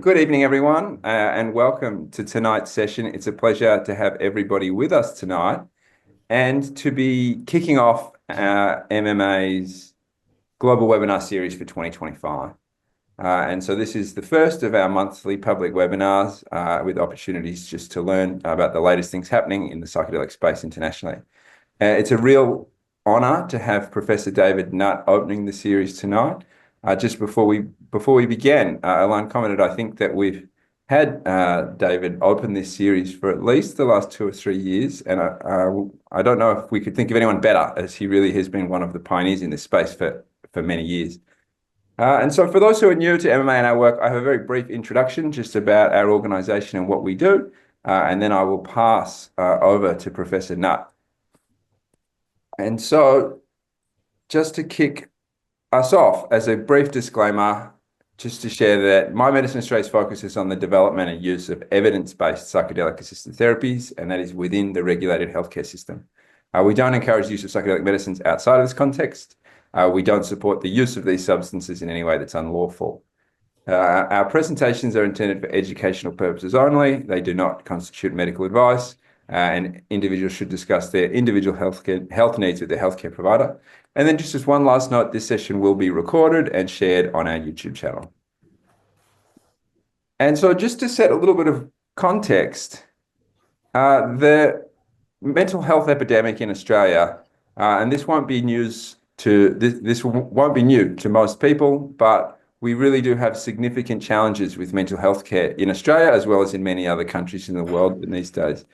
Good evening, everyone, and welcome to tonight's session. It's a pleasure to have everybody with us tonight and to be kicking off MMA's global webinar series for 2025. And so this is the first of our monthly public webinars with opportunities just to learn about the latest things happening in the psychedelic space internationally. It's a real honor to have Professor David Nutt opening the series tonight. Just before we began, Alon commented, I think that we've had David open this series for at least the last 2 or 3 years, and I don't know if we could think of anyone better, as he really has been one of the pioneers in this space for many years. And so for those who are new to MMA and our work, I have a very brief introduction just about our organization and what we do, and then I will pass over to Professor Nutt. And so just to kick us off, as a brief disclaimer, just to share that My Medicine Australia's focus is on the development and use of evidence-based psychedelic-assisted therapies, and that is within the regulated healthcare system. We don't encourage the use of psychedelic medicines outside of this context. We don't support the use of these substances in any way that's unlawful. Our presentations are intended for educational purposes only. They do not constitute medical advice, and individuals should discuss their individual health needs with their healthcare provider. And then just as one last note, this session will be recorded and shared on our YouTube channel. And so just to set a little bit of context, the mental health epidemic in Australia, and this won't be news to this won't be new to most people, but we really do have significant challenges with mental health care in Australia, as well as in many other countries in the world in these days.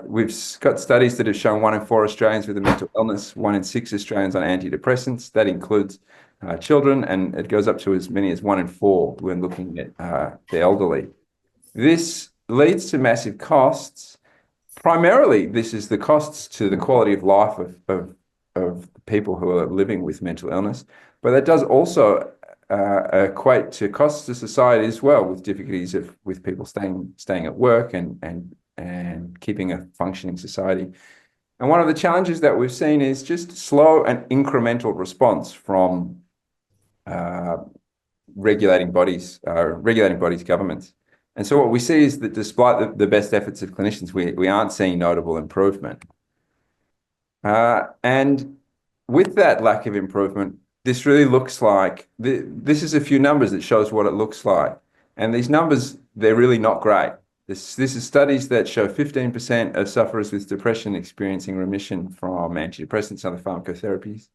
We've got studies that have shown 1 in 4 Australians with a mental illness, 1 in 6 Australians on antidepressants. That includes children, and it goes up to as many as 1 in 4 when looking at the elderly. This leads to massive costs. Primarily, this is the costs to the quality of life of people who are living with mental illness, but that does also equate to costs to society as well, with difficulties with people staying at work and keeping a functioning society. And one of the challenges that we've seen is just slow and incremental response from regulating bodies, governments. And so what we see is that despite the best efforts of clinicians, we aren't seeing notable improvement. And with that lack of improvement, this really looks like, this is a few numbers that shows what it looks like. And these numbers, they're really not great. This is studies that show 15% of sufferers with depression experiencing remission from antidepressants and other pharmacotherapies.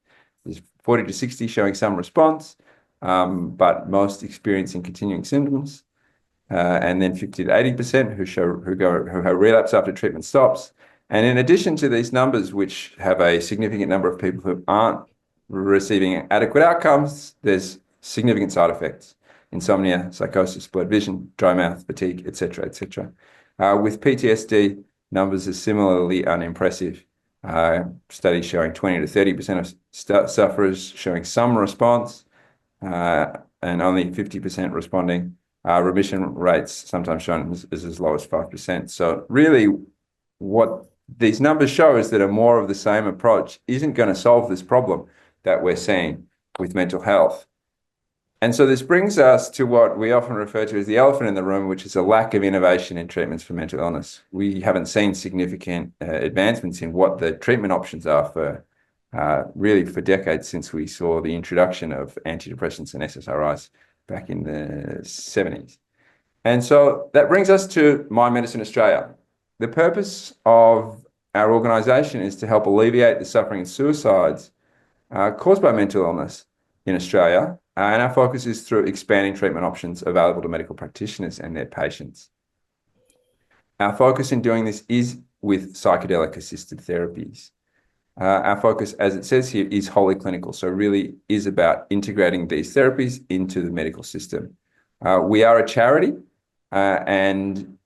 There's 40 to 60 showing some response, but most experiencing continuing symptoms. And then 50 to 80% who have relapse after treatment stops. And in addition to these numbers, which have a significant number of people who aren't receiving adequate outcomes, there's significant side effects: insomnia, psychosis, blurred vision, dry mouth, fatigue, etc., etc. With PTSD, numbers are similarly unimpressive. Studies showing 20 to 30% of sufferers showing some response, and only 50% responding. Remission rates sometimes shown as low as 5%. So really, what these numbers show is that a more of the same approach isn't going to solve this problem that we're seeing with mental health. And so this brings us to what we often refer to as the elephant in the room, which is a lack of innovation in treatments for mental illness. We haven't seen significant advancements in what the treatment options are for really for decades, since we saw the introduction of antidepressants and SSRIs back in the 70s. And so that brings us to My Medicine Australia. The purpose of our organisation is to help alleviate the suffering and suicides caused by mental illness in Australia. And our focus is through expanding treatment options available to medical practitioners and their patients. Our focus in doing this is with psychedelic-assisted therapies. Our focus, as it says here, is wholly clinical, so really is about integrating these therapies into the medical system. We are a charity, and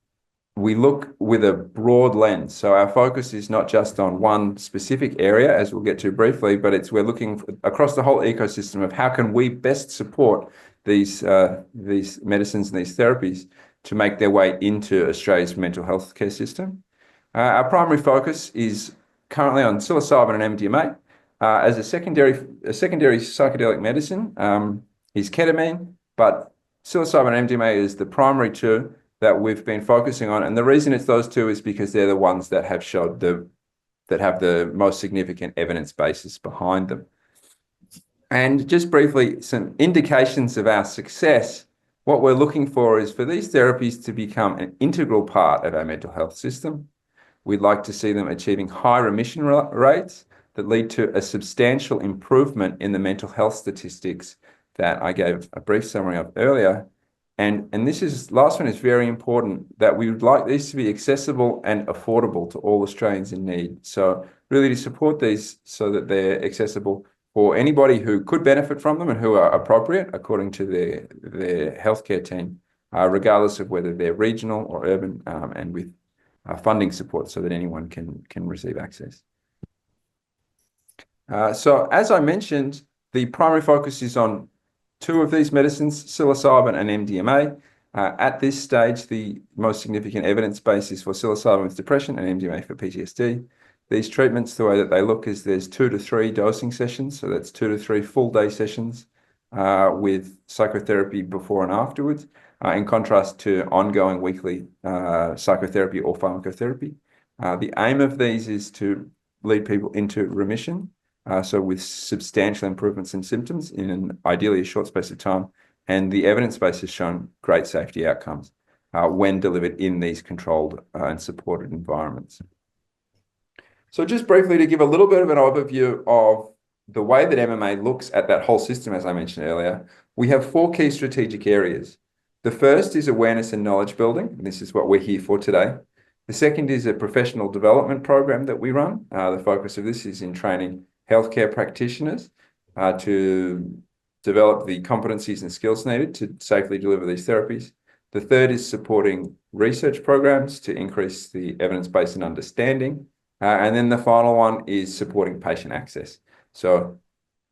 we look with a broad lens. So our focus is not just on one specific area, as we'll get to briefly, but we're looking across the whole ecosystem of how can we best support these medicines and these therapies to make their way into Australia's mental health care system. Our primary focus is currently on psilocybin and MDMA. As a secondary psychedelic medicine is ketamine, but psilocybin and MDMA is the primary two that we've been focusing on. And the reason it's those two is because they're the ones that have showed that have the most significant evidence basis behind them. And just briefly, some indications of our success. What we're looking for is for these therapies to become an integral part of our mental health system. We'd like to see them achieving high remission rates that lead to a substantial improvement in the mental health statistics that I gave a brief summary of earlier. And last one is very important, that we would like these to be accessible and affordable to all Australians in need. So really to support these so that they're accessible for anybody who could benefit from them and who are appropriate according to their healthcare team, regardless of whether they're regional or urban, and with funding support so that anyone can receive access. So as I mentioned, the primary focus is on two of these medicines, psilocybin and MDMA. At this stage, the most significant evidence base is for psilocybin with depression and MDMA for PTSD. These treatments, the way that they look is there's 2 to 3 dosing sessions. So that's 2 to 3 full day sessions with psychotherapy before and afterwards, in contrast to ongoing weekly psychotherapy or pharmacotherapy. The aim of these is to lead people into remission, so with substantial improvements in symptoms in ideally a short space of time. And the evidence base has shown great safety outcomes when delivered in these controlled and supported environments. So just briefly to give a little bit of an overview of the way that MMA looks at that whole system, as I mentioned earlier, we have 4 key strategic areas. The first is awareness and knowledge building, and this is what we're here for today. The second is a professional development program that we run. The focus of this is in training healthcare practitioners to develop the competencies and skills needed to safely deliver these therapies. The third is supporting research programs to increase the evidence base and understanding. And then the final one is supporting patient access. So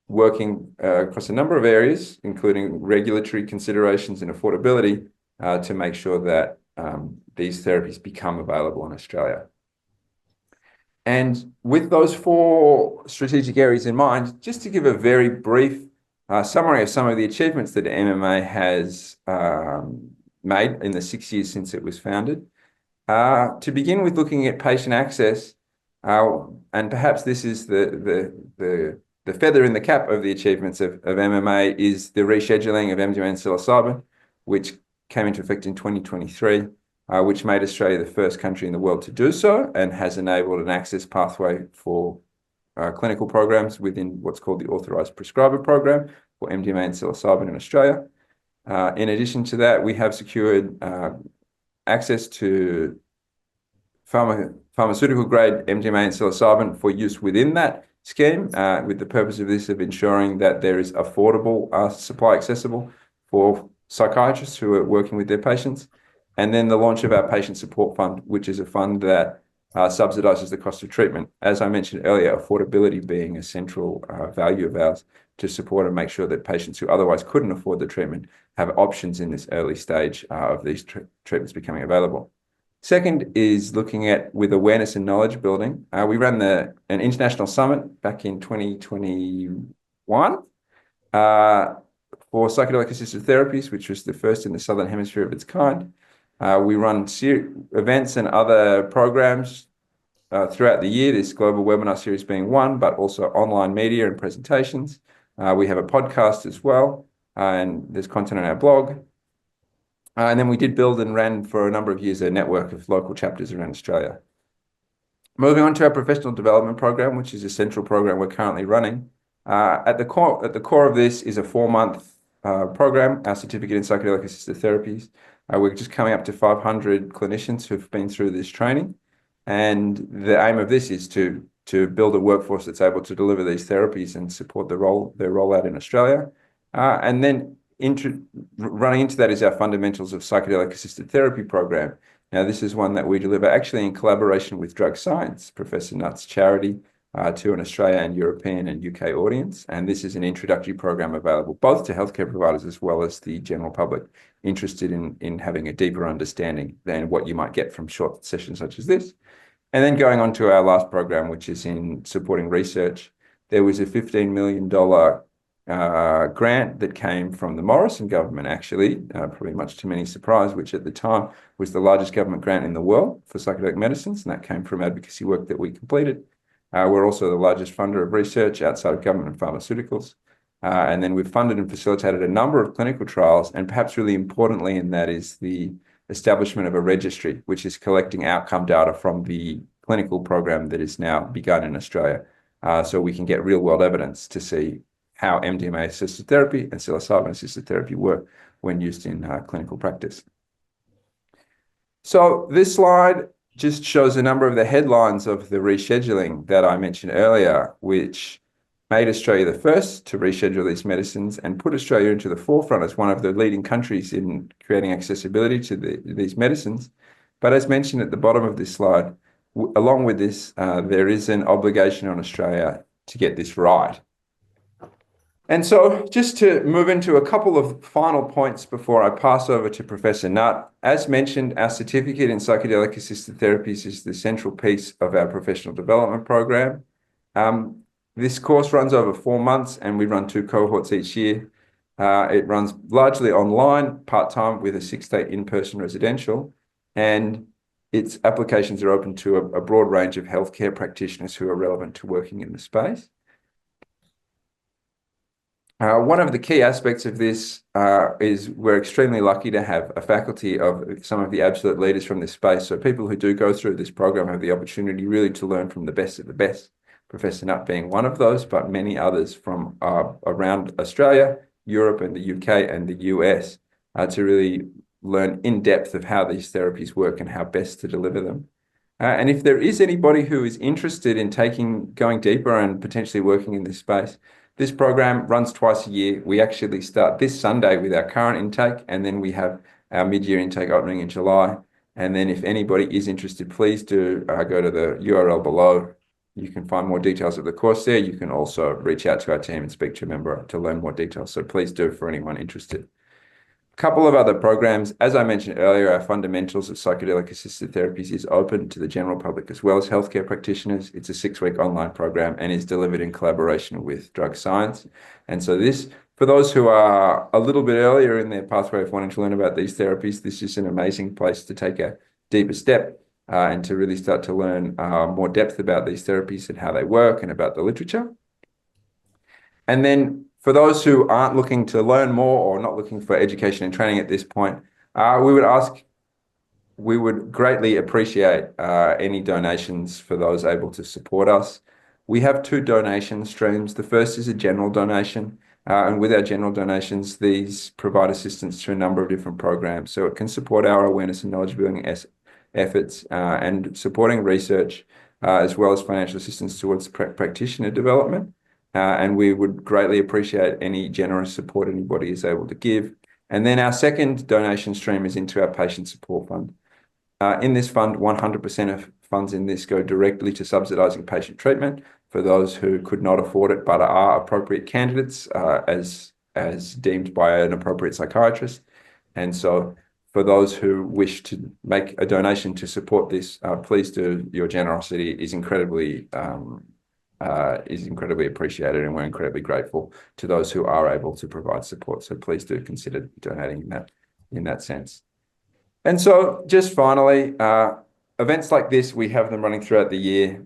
working across a number of areas, including regulatory considerations and affordability, to make sure that these therapies become available in Australia. And with those 4 strategic areas in mind, just to give a very brief summary of some of the achievements that MMA has made in the 6 years since it was founded. To begin with, looking at patient access, and perhaps this is the feather in the cap of the achievements of MMA, is the rescheduling of MDMA and psilocybin, which came into effect in 2023, which made Australia the first country in the world to do so and has enabled an access pathway for clinical programs within what's called the Authorised Prescriber Program for MDMA and psilocybin in Australia. In addition to that, we have secured access to pharmaceutical grade MDMA and psilocybin for use within that scheme, with the purpose of this of ensuring that there is affordable supply accessible for psychiatrists who are working with their patients. And then the launch of our Patient Support Fund, which is a fund that subsidises the cost of treatment. As I mentioned earlier, affordability being a central value of ours to support and make sure that patients who otherwise couldn't afford the treatment have options in this early stage of these treatments becoming available. Second is looking at with awareness and knowledge building. We ran an international summit back in 2021 for psychedelic assisted therapies, which was the first in the Southern Hemisphere of its kind. We run events and other programs throughout the year, this global webinar series being one, but also online media and presentations. We have a podcast as well, and there's content on our blog. And then we did build and ran for a number of years a network of local chapters around Australia. Moving on to our professional development program, which is a central program we're currently running. At the core of this is a 4-month program, our certificate in psychedelic assisted therapies. We're just coming up to 500 clinicians who've been through this training. And the aim of this is to build a workforce that's able to deliver these therapies and support their rollout in Australia. And then running into that is our Fundamentals of Psychedelic Assisted Therapy program. Now, this is one that we deliver actually in collaboration with Drug Science, Professor Nutt's charity, to an Australian, European and UK audience. And this is an introductory program available both to healthcare providers as well as the general public interested in having a deeper understanding than what you might get from short sessions such as this. And then going on to our last program, which is in supporting research. There was a $15 million grant that came from the Morrison government, actually, probably much to many surprise, which at the time was the largest government grant in the world for psychedelic medicines, and that came from advocacy work that we completed. We're also the largest funder of research outside of government and pharmaceuticals. And then we've funded and facilitated a number of clinical trials, and perhaps really importantly in that is the establishment of a registry, which is collecting outcome data from the clinical program that is now begun in Australia. So we can get real world evidence to see how MDMA-assisted therapy and psilocybin-assisted therapy work when used in clinical practice. So this slide just shows a number of the headlines of the rescheduling that I mentioned earlier, which made Australia the first to reschedule these medicines and put Australia into the forefront as one of the leading countries in creating accessibility to these medicines. But as mentioned at the bottom of this slide, along with this, there is an obligation on Australia to get this right. And so just to move into a couple of final points before I pass over to Professor Nutt, as mentioned, our certificate in psychedelic assisted therapies is the central piece of our professional development program. This course runs over 4 months and we run 2 cohorts each year. It runs largely online, part-time with a 6-day in-person residential, and its applications are open to a broad range of healthcare practitioners who are relevant to working in the space. One of the key aspects of this is we're extremely lucky to have a faculty of some of the absolute leaders from this space. So people who do go through this program have the opportunity really to learn from the best of the best. Professor Nutt being one of those, but many others from around Australia, Europe and the UK and the US to really learn in depth of how these therapies work and how best to deliver them. And if there is anybody who is interested in going deeper and potentially working in this space, this program runs twice a year. We actually start this Sunday with our current intake, and then we have our mid-year intake opening in July. And then if anybody is interested, please do go to the URL below. You can find more details of the course there. You can also reach out to our team and speak to a member to learn more details. So please do for anyone interested. A couple of other programs. As I mentioned earlier, our Fundamentals of Psychedelic Assisted Therapies is open to the general public as well as healthcare practitioners. It's a 6-week online program and is delivered in collaboration with Drug Science. And so this, for those who are a little bit earlier in their pathway of wanting to learn about these therapies, this is an amazing place to take a deeper step and to really start to learn more depth about these therapies and how they work and about the literature. And then for those who aren't looking to learn more or not looking for education and training at this point, we would greatly appreciate any donations for those able to support us. We have 2 donation streams. The first is a general donation. And with our general donations, these provide assistance to a number of different programs. So it can support our awareness and knowledge building efforts and supporting research, as well as financial assistance towards practitioner development. And we would greatly appreciate any generous support anybody is able to give. And then our second donation stream is into our patient support fund. In this fund, 100% of funds in this go directly to subsidising patient treatment for those who could not afford it but are appropriate candidates as deemed by an appropriate psychiatrist. And so for those who wish to make a donation to support this, please do. Your generosity is incredibly appreciated, and we're incredibly grateful to those who are able to provide support. So please do consider donating in that sense. And so just finally, events like this, we have them running throughout the year.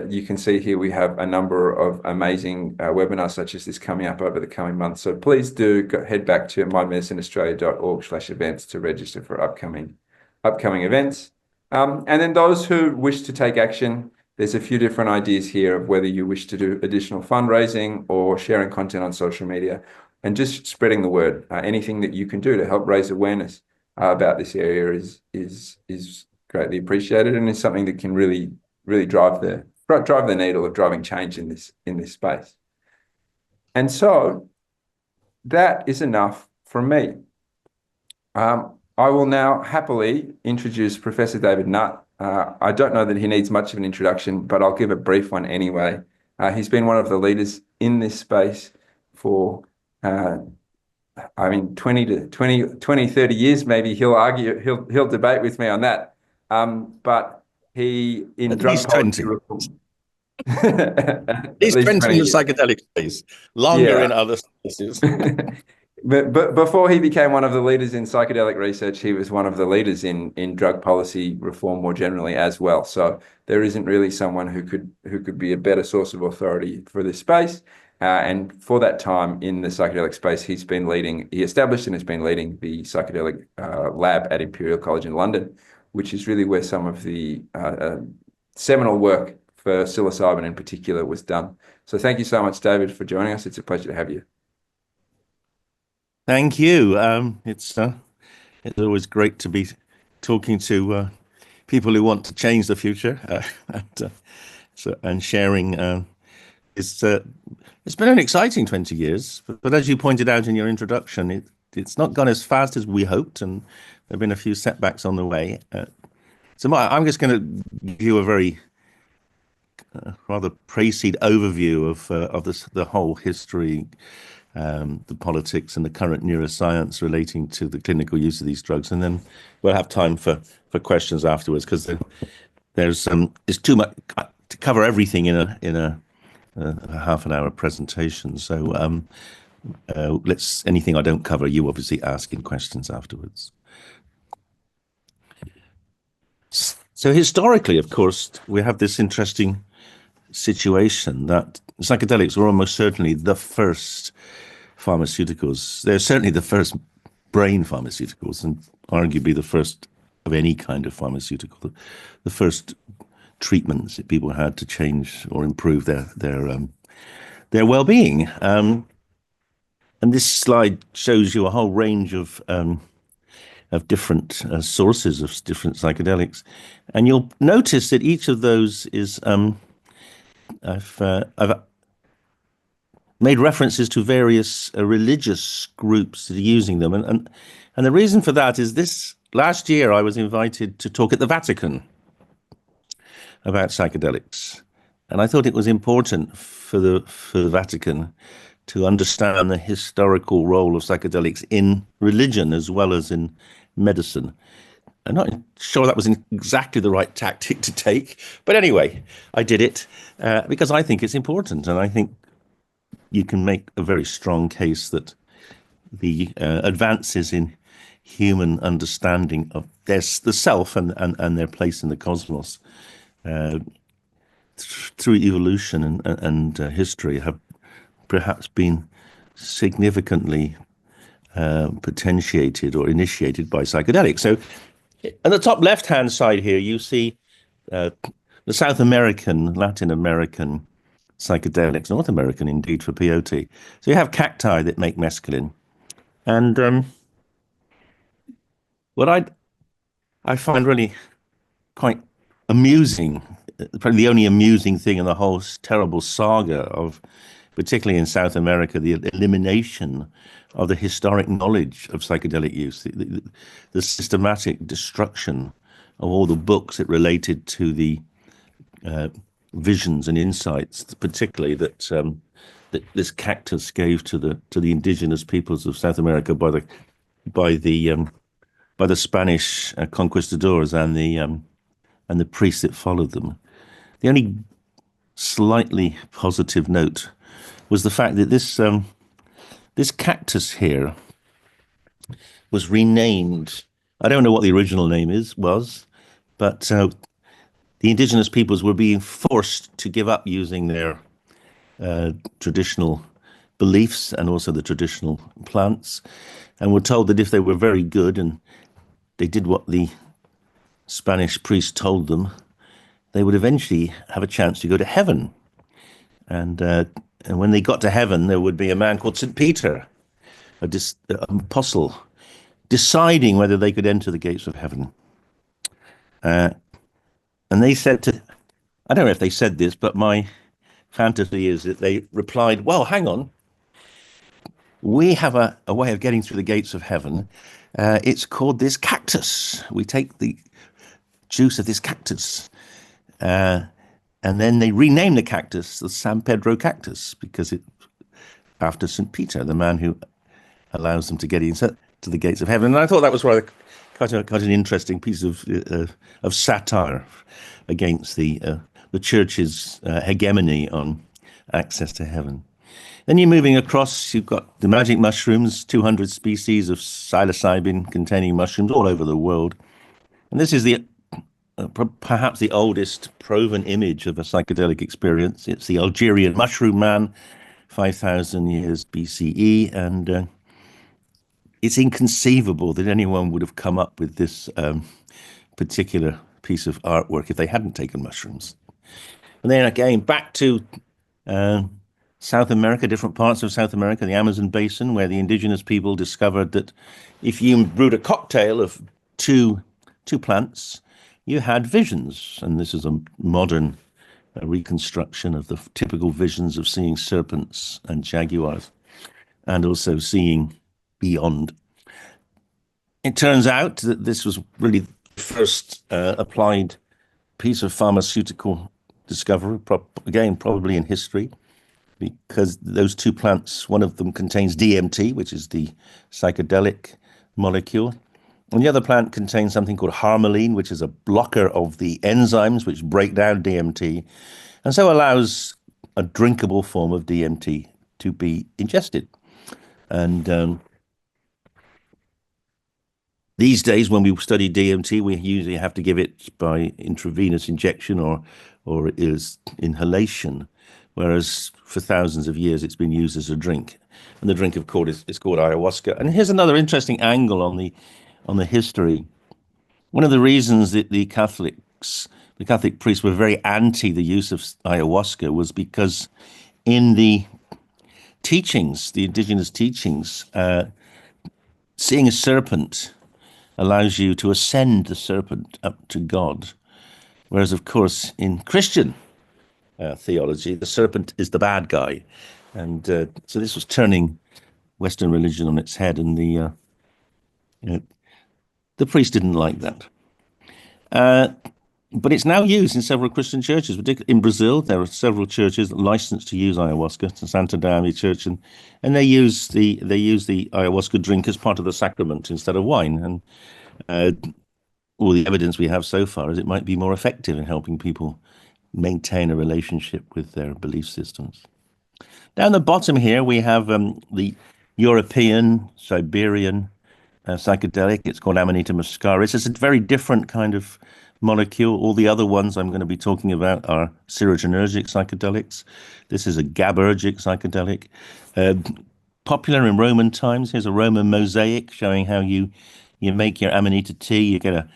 You can see here we have a number of amazing webinars such as this coming up over the coming months. So please do head back to mindmedicineaustralia.org/events to register for upcoming events. And then those who wish to take action, there's a few different ideas here of whether you wish to do additional fundraising or sharing content on social media and just spreading the word. Anything that you can do to help raise awareness about this area is greatly appreciated, and is something that can really drive the needle of driving change in this space. And so that is enough from me. I will now happily introduce Professor David Nutt. I don't know that he needs much of an introduction, but I'll give a brief one anyway. He's been one of the leaders in this space for 20, 30 years, maybe. He'll debate with me on that. But he, in at drug least policy 20. reform, At He's least spent in 20 the years. psychedelic space, longer Yeah. in other spaces. But before he became one of the leaders in psychedelic research, he was one of the leaders in drug policy reform more generally as well. So there isn't really someone who could be a better source of authority for this space. And for that time in the psychedelic space, he established and has been leading the psychedelic lab at Imperial College in London, which is really where some of the seminal work for psilocybin in particular was done. So thank you so much, David, for joining us. It's a pleasure to have you. Thank you. It's always great to be talking to people who want to change the future and sharing. It's uh, it's been an exciting 20 years, but as you pointed out in your introduction, it's not gone as fast as we hoped, and there have been a few setbacks on the way. I'm just going to give you a very rather précise overview of the whole history, the politics, and the current neuroscience relating to the clinical use of these drugs, and then we'll have time for questions afterwards because there's too much to cover everything in a half an hour presentation. So let's anything I don't cover, you obviously ask in questions afterwards. So historically, of course, we have this interesting situation that psychedelics were almost certainly the first pharmaceuticals. They're certainly the first brain pharmaceuticals and arguably the first of any kind of pharmaceutical, the first treatments that people had to change or improve their well-being. And this slide shows you a whole range of different sources of different psychedelics, and you'll notice that each of those is I've made references to various religious groups that are using them, and the reason for that is this. Last year, I was invited to talk at the Vatican about psychedelics, and I thought it was important for the Vatican to understand the historical role of psychedelics in religion as well as in medicine. I'm not sure that was exactly the right tactic to take, but anyway, I did it because I think it's important, and I think you can make a very strong case that the advances in human understanding of the self and their place in the cosmos through evolution and history have perhaps been significantly potentiated or initiated by psychedelics. So on the top left-hand side here, you see the South American, Latin American psychedelics, North American indeed for peyote. So you have cacti that make mescaline. And what I find really quite amusing, probably the only amusing thing in the whole terrible saga of, particularly in South America, the elimination of the historic knowledge of psychedelic use, the systematic destruction of all the books that related to the visions and insights, particularly that this cactus gave to the indigenous peoples of South America by the by the Spanish conquistadors and the priests that followed them. The only slightly positive note was the fact that this cactus here was renamed. I don't know what the original name was, but the indigenous peoples were being forced to give up using their traditional beliefs and also the traditional plants, and were told that if they were very good and they did what the Spanish priest told them, they would eventually have a chance to go to heaven. And when they got to heaven, there would be a man called St. Peter, an apostle, deciding whether they could enter the gates of heaven. And they said I don't know if they said this, but my fantasy is that they replied, well, hang on, we have a way of getting through the gates of heaven. It's called this cactus. We take the juice of this cactus. And then they renamed the cactus the San Pedro cactus because after St. Peter, the man who allows them to get into the gates of heaven. And I thought that was rather quite an interesting piece of satire against the the church's hegemony on access to heaven. Then you're moving across, you've got the magic mushrooms, 200 species of psilocybin-containing mushrooms all over the world. And this is perhaps the oldest proven image of a psychedelic experience. It's the Algerian mushroom man, 5,000 years BCE, and it's inconceivable that anyone would have come up with this particular piece of artwork if they hadn't taken mushrooms. And then again, back to South America, different parts of South America, the Amazon basin, where the indigenous people discovered that if you brewed a cocktail of two plants, you had visions. And this is a modern reconstruction of the typical visions of seeing serpents and jaguars, and also seeing beyond. It turns out that this was really the first applied piece of pharmaceutical discovery, again, probably in history, because those two plants, one of them contains DMT, which is the psychedelic molecule, and the other plant contains something called harmaline, which is a blocker of the enzymes which break down DMT, and so allows a drinkable form of DMT to be ingested. And these days, when we study DMT, we usually have to give it by intravenous injection or it is inhalation, whereas for thousands of years it's been used as a drink. And the drink, of course, is called ayahuasca. And here's another interesting angle on the history. One of the reasons that the Catholic priests were very anti the use of ayahuasca was because in the teachings, the indigenous teachings, seeing a serpent allows you to ascend the serpent up to God. Whereas, of course, in Christian theology, the serpent is the bad guy. And so this was turning Western religion on its head, and the priest didn't like that. But it's now used in several Christian churches. Particularly in Brazil, there are several churches licensed to use ayahuasca, the Santa Dame Church, and they use the ayahuasca drink as part of the sacrament instead of wine. And all the evidence we have so far is it might be more effective in helping people maintain a relationship with their belief systems. Down the bottom here, we have the European, Siberian psychedelic. It's called Amanita muscaris. It's a very different kind of molecule. All the other ones I'm going to be talking about are serotonergic psychedelics. This is a GABAergic psychedelic. Popular in Roman times. Here's a Roman mosaic showing how you make your Amanita tea. You get a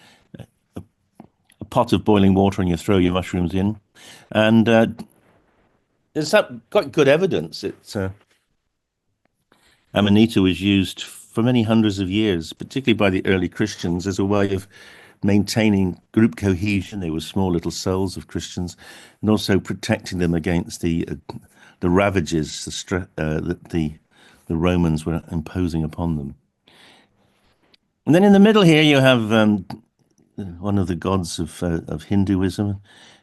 pot of boiling water and you throw your mushrooms in. And there's quite good evidence that Amanita was used for many hundreds of years, particularly by the early Christians, as a way of maintaining group cohesion. They were small little cells of Christians, and also protecting them against the ravages that the Romans were imposing upon them. And then in the middle here you have one of the gods of Hinduism,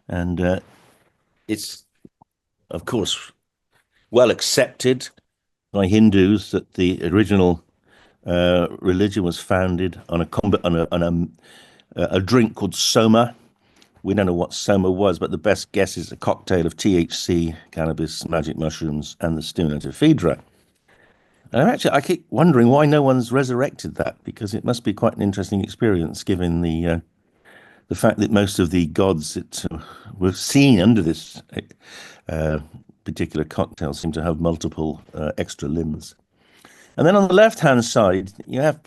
and it's, of course, well accepted by Hindus that the original religion was founded on a drink called soma. We don't know what soma was, but the best guess is a cocktail of THC, cannabis, magic mushrooms, and the stimulant ephedra. And I keep wondering why no one's resurrected that, because it must be quite an interesting experience, given the fact that most of the gods that were seen under this particular cocktail seem to have multiple extra limbs. And then on the left-hand side, you have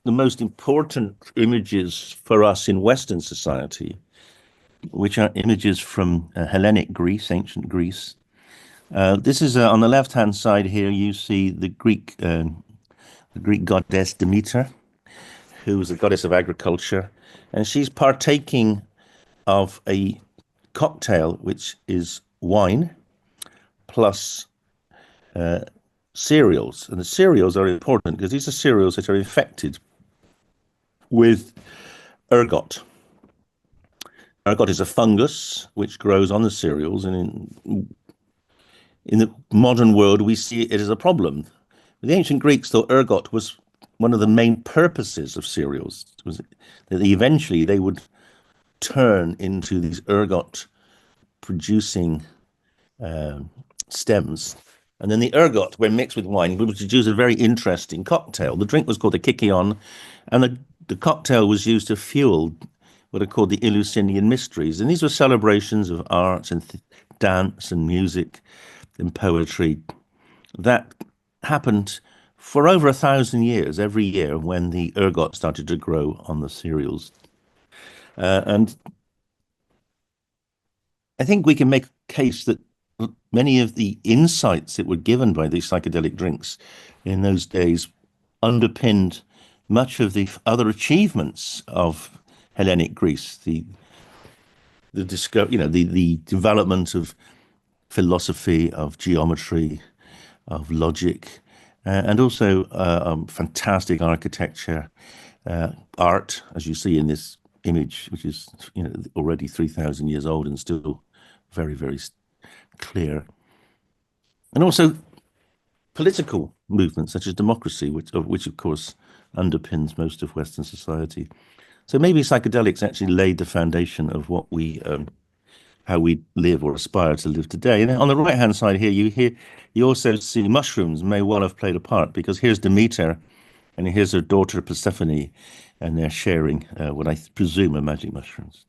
the most important images for us in Western society, which are images from Hellenic Greece, ancient Greece. This is on the left-hand side here. You see the Greek goddess Demeter, who was a goddess of agriculture, and she's partaking of a cocktail which is wine plus cereals. And the cereals are important because these are cereals that are infected with ergot. Ergot is a fungus which grows on the cereals, and in the modern world we see it as a problem. The ancient Greeks thought ergot was one of the main purposes of cereals, was that eventually they would turn into these ergot producing stems. And then the ergot, when mixed with wine, would produce a very interesting cocktail. The drink was called a Kikyon, and the cocktail was used to fuel what are called the Eleusinian Mysteries. And these were celebrations of arts and dance and music and poetry that happened for over 1,000 years, every year, when the ergot started to grow on the cereals. And I think we can make a case that many of the insights that were given by these psychedelic drinks in those days underpinned much of the other achievements of Hellenic Greece, the development of philosophy, of geometry, of logic, and also fantastic architecture, art, as you see in this image, which is already 3,000 years old and still very, very clear. And also political movements such as democracy, which of course underpins most of Western society. So maybe psychedelics actually laid the foundation of what how we live or aspire to live today. And on the right-hand side here, you also see mushrooms may well have played a part, because here's Demeter and here's her daughter Persephone, and they're sharing what I presume are magic mushrooms.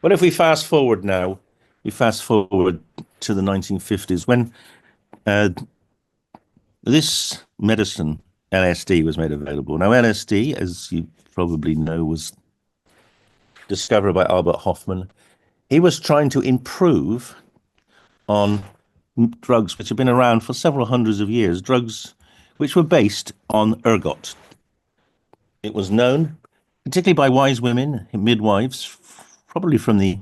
But if we fast forward now, we fast forward to the 1950s, when this medicine, LSD, was made available. Now, LSD, as you probably know, was discovered by Albert Hofmann. He was trying to improve on drugs which have been around for several hundreds of years, drugs which were based on ergot. It was known, particularly by wise women, midwives, probably from the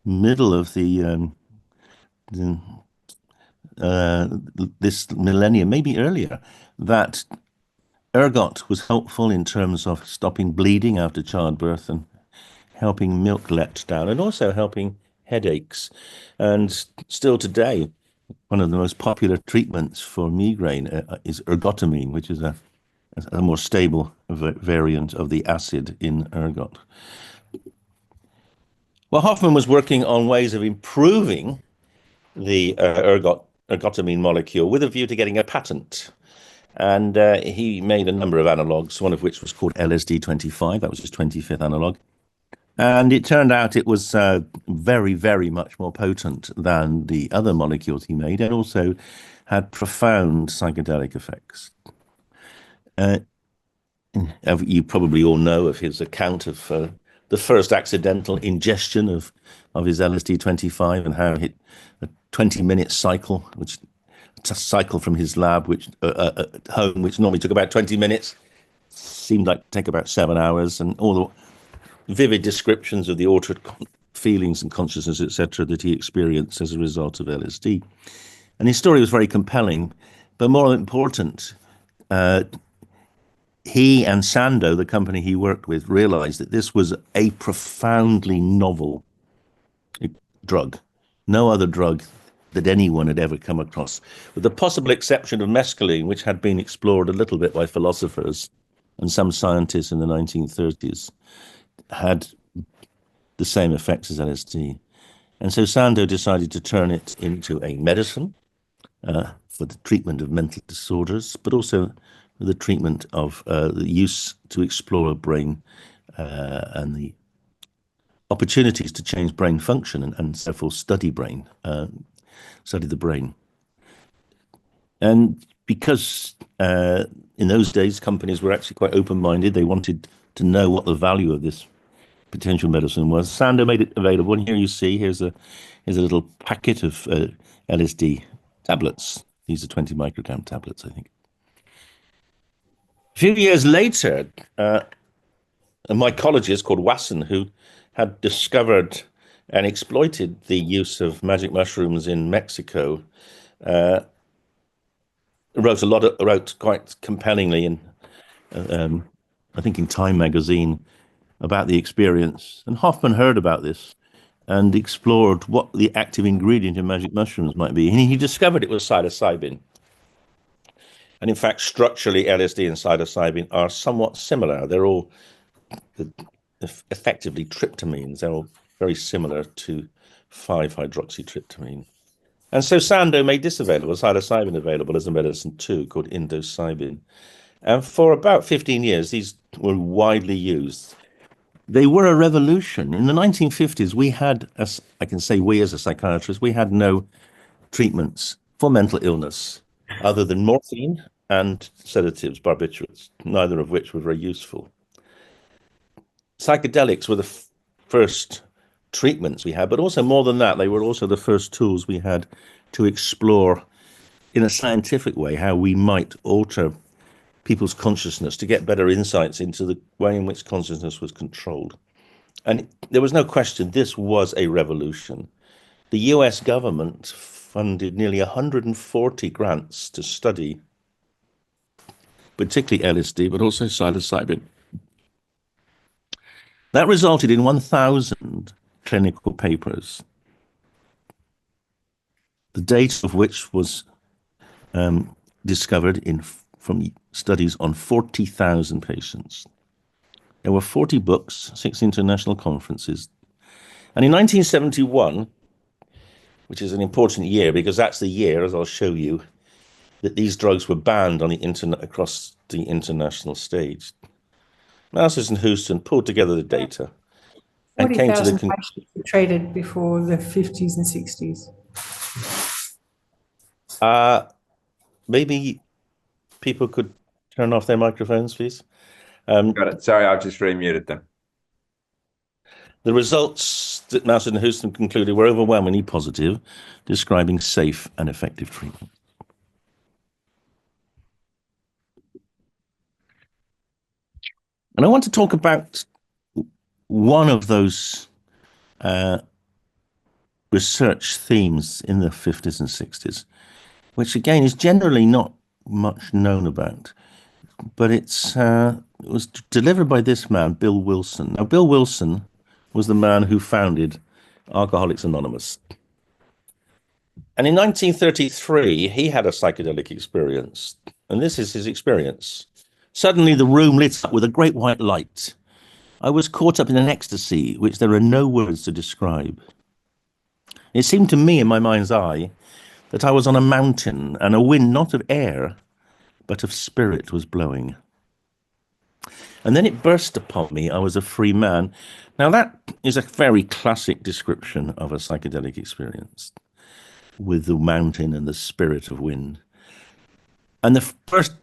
middle of this millennium, maybe earlier, that ergot was helpful in terms of stopping bleeding after childbirth and helping milk let down, and also helping headaches. And still today, one of the most popular treatments for migraine is ergotamine, which is a more stable variant of the acid in ergot. Well, Hofmann was working on ways of improving the ergotamine molecule with a view to getting a patent. And he made a number of analogues, one of which was called LSD-25. That was his 25th analog. And it turned out it was very, very much more potent than the other molecules he made, and also had profound psychedelic effects. You probably all know of his account of the first accidental ingestion of his LSD-25, and how a 20-minute cycle, which a cycle from his lab, which at home, which normally took about 20 minutes, seemed like to take about 7 hours, and all the vivid descriptions of the altered feelings and consciousness, etc., that he experienced as a result of LSD. And his story was very compelling, but more important, he and Sandoz, the company he worked with, realized that this was a profoundly novel drug. No other drug that anyone had ever come across, with the possible exception of mescaline, which had been explored a little bit by philosophers and some scientists in the 1930s, had the same effects as LSD. And so Sandoz decided to turn it into a medicine for the treatment of mental disorders, but also for the treatment of the use to explore a brain and the opportunities to change brain function and therefore study the brain. And because in those days companies were actually quite open-minded, they wanted to know what the value of this potential medicine was. Sandoz made it available, and here you see, here's a little packet of LSD tablets. These are 20 microgram tablets, I think. A few years later, a mycologist called Wasson, who had discovered and exploited the use of magic mushrooms in Mexico, wrote quite compellingly in, I think, in Time magazine, about the experience. And Hofmann heard about this and explored what the active ingredient in magic mushrooms might be. And he discovered it was psilocybin. And in fact, structurally, LSD and psilocybin are somewhat similar. They're all effectively tryptamines. They're all very similar to 5-hydroxytryptamine. And so Sandoz made this available, psilocybin available as a medicine too, called indocybin. And for about 15 years, these were widely used. They were a revolution. In the 1950s, we had, as I can say, we as a psychiatrist, we had no treatments for mental illness other than morphine and sedatives, barbiturates, neither of which were very useful. Psychedelics were the first treatments we had, but also more than that, they were also the first tools we had to explore in a scientific way how we might alter people's consciousness to get better insights into the way in which consciousness was controlled. And there was no question this was a revolution. The US government funded nearly 140 grants to study particularly LSD, but also psilocybin. That resulted in 1,000 clinical papers, the data of which was discovered from studies on 40,000 patients. There were 40 books, 6 international conferences. And in 1971, which is an important year because that's the year, as I'll show you, that these drugs were banned on the internet across the international stage. Masters and Houston pulled together the data and came to the 40,000 patients were traded before the 50s and 60s. Maybe people could turn off their microphones, please. Got it. Sorry, I've just remuted them. The results that Masters and Houston concluded were overwhelmingly positive, describing safe and effective treatment. And I want to talk about one of those research themes in the 50s and 60s, which again is generally not much known about, but it was delivered by this man, Bill Wilson. Now, Bill Wilson was the man who founded Alcoholics Anonymous. And in 1933, he had a psychedelic experience, and this is his experience. Suddenly, the room lit up with a great white light. I was caught up in an ecstasy which there are no words to describe. It seemed to me in my mind's eye that I was on a mountain and a wind not of air, but of spirit was blowing. And then it burst upon me, I was a free man. Now that is a very classic description of a psychedelic experience, with the mountain and the spirit of wind. And the first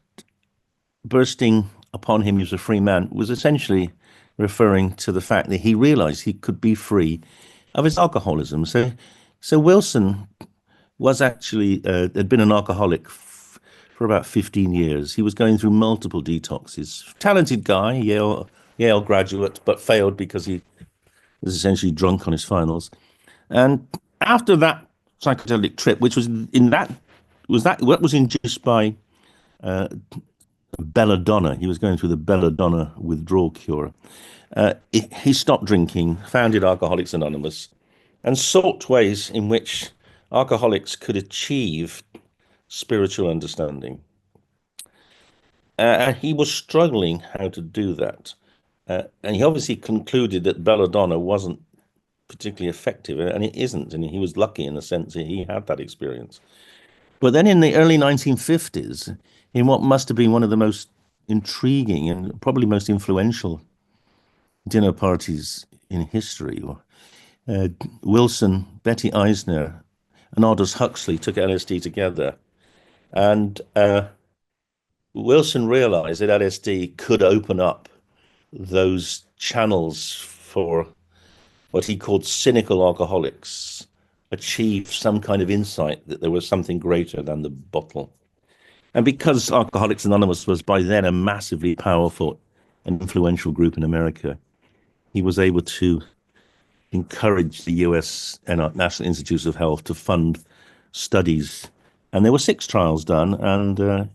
bursting upon him as a free man was essentially referring to the fact that he realized he could be free of his alcoholism. So Wilson was actually, had been an alcoholic for about 15 years. He was going through multiple detoxes. Talented guy, Yale graduate, but failed because he was essentially drunk on his finals. And after that psychedelic trip, which was what was induced by belladonna. He was going through the belladonna withdrawal cure. He stopped drinking, founded Alcoholics Anonymous, and sought ways in which alcoholics could achieve spiritual understanding. And he was struggling how to do that. And he obviously concluded that belladonna wasn't particularly effective, and it isn't. And he was lucky in the sense that he had that experience. But then in the early 1950s, in what must have been one of the most intriguing and probably most influential dinner parties in history, Wilson, Betty Eisner, and Aldous Huxley took LSD together. And Wilson realized that LSD could open up those channels for what he called cynical alcoholics, achieve some kind of insight that there was something greater than the bottle. And because Alcoholics Anonymous was by then a massively powerful and influential group in America, he was able to encourage the US and National Institutes of Health to fund studies. And there were 6 trials done, and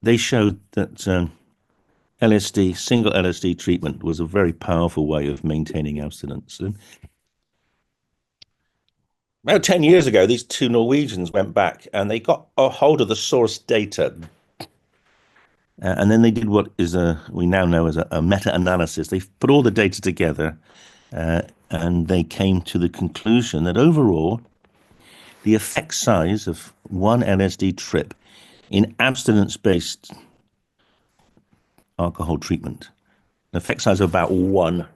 they showed that single LSD treatment was a very powerful way of maintaining abstinence. About 10 years ago, these 2 Norwegians went back and they got a hold of the source data. And then they did what we now know as a meta-analysis. They put all the data together and they came to the conclusion that overall, the effect size of one LSD trip in abstinence-based alcohol treatment, an effect size of about 1.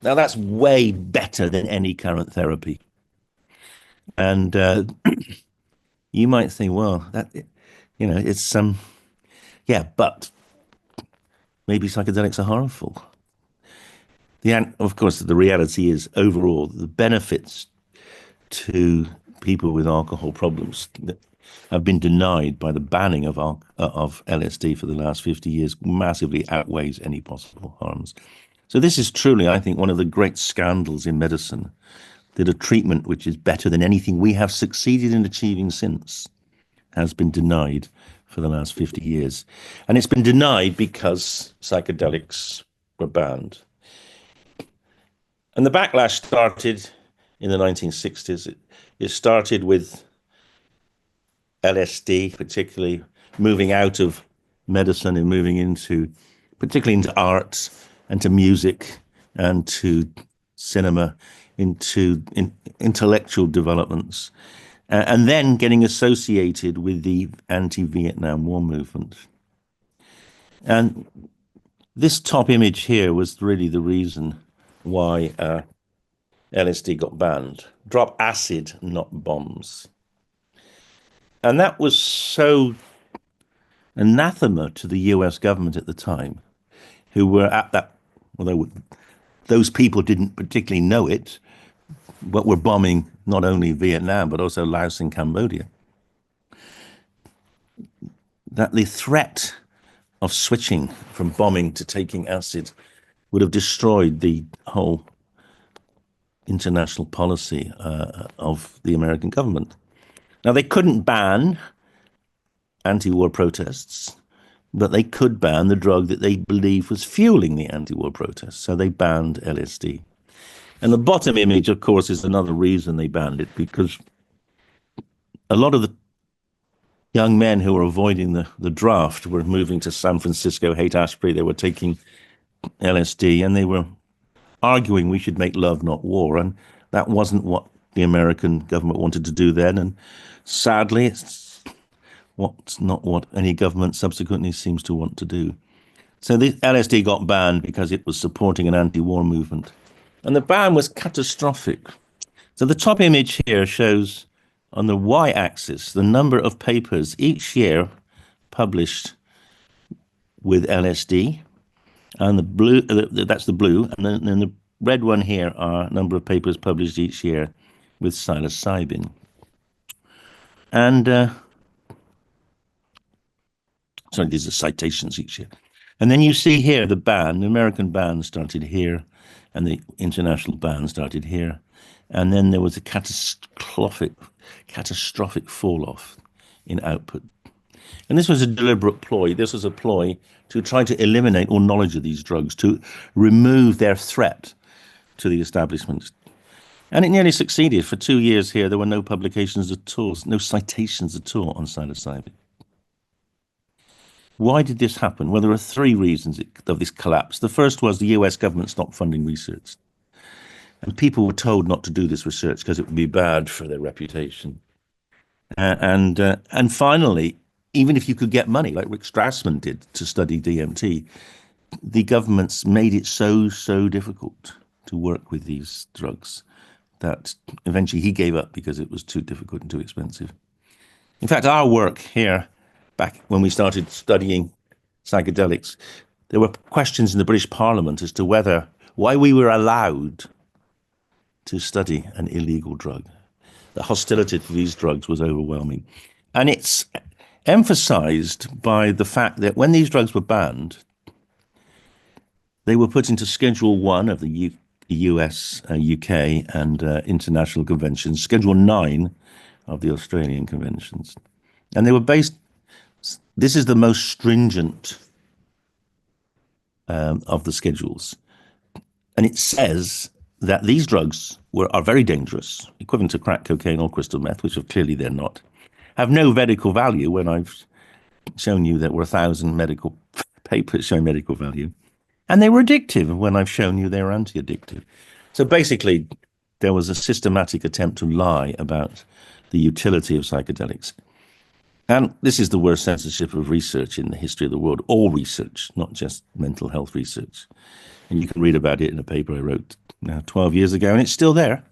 Now, that's way better than any current therapy. And you might think, well, it's yeah, but maybe psychedelics are harmful. Of course, the reality is overall the benefits to people with alcohol problems that have been denied by the banning of LSD for the last 50 years massively outweighs any possible harms. So this is truly, I think, one of the great scandals in medicine, that a treatment which is better than anything we have succeeded in achieving since has been denied for the last 50 years. And it's been denied because psychedelics were banned. And the backlash started in the 1960s. It started with LSD, particularly moving out of medicine and moving into, particularly into arts and to music and to cinema, into intellectual developments, and then getting associated with the anti-Vietnam War movement. And this top image here was really the reason why LSD got banned. Drop acid, not bombs. And that was so anathema to the US government at the time, who were at that, although those people didn't particularly know it, but were bombing not only Vietnam, but also Laos and Cambodia. That the threat of switching from bombing to taking acid would have destroyed the whole international policy of the American government. Now, they couldn't ban anti-war protests, but they could ban the drug that they believed was fueling the anti-war protests. So they banned LSD. And the bottom image, of course, is another reason they banned it, because a lot of the young men who were avoiding the draft were moving to San Francisco, Haight-Ashbury. They were taking LSD, and they were arguing we should make love, not war. And that wasn't what the American government wanted to do then. And sadly, it's not what any government subsequently seems to want to do. So the LSD got banned because it was supporting an anti-war movement. And the ban was catastrophic. So the top image here shows on the y-axis the number of papers each year published with LSD. And the blue, that's the blue. And then the red one here are a number of papers published each year with psilocybin. And, sorry, these are citations each year. And then you see here the ban, the American ban started here, and the international ban started here. And then there was a catastrophic fall off in output. And this was a deliberate ploy. This was a ploy to try to eliminate all knowledge of these drugs, to remove their threat to the establishment. And it nearly succeeded. For 2 years here, there were no publications at all, no citations at all on psilocybin. Why did this happen? Well, there are 3 reasons of this collapse. The first was the US government stopped funding research. And people were told not to do this research because it would be bad for their reputation. And finally, even if you could get money, like Rick Strassman did, to study DMT, the governments made it so difficult to work with these drugs that eventually he gave up because it was too difficult and too expensive. In fact, our work here, back when we started studying psychedelics, there were questions in the British Parliament as to why we were allowed to study an illegal drug. The hostility to these drugs was overwhelming. And it's emphasized by the fact that when these drugs were banned, they were put into Schedule 1 of the US, UK, and international conventions, Schedule 9 of the Australian conventions. And they were based, this is the most stringent of the schedules. And it says that these drugs are very dangerous, equivalent to crack cocaine or crystal meth, which clearly they're not, have no medical value when I've shown you there were 1,000 medical papers showing medical value. And they were addictive when I've shown you they were anti-addictive. So basically, there was a systematic attempt to lie about the utility of psychedelics. And this is the worst censorship of research in the history of the world, all research, not just mental health research. And you can read about it in a paper I wrote now 12 years ago, and it's still there.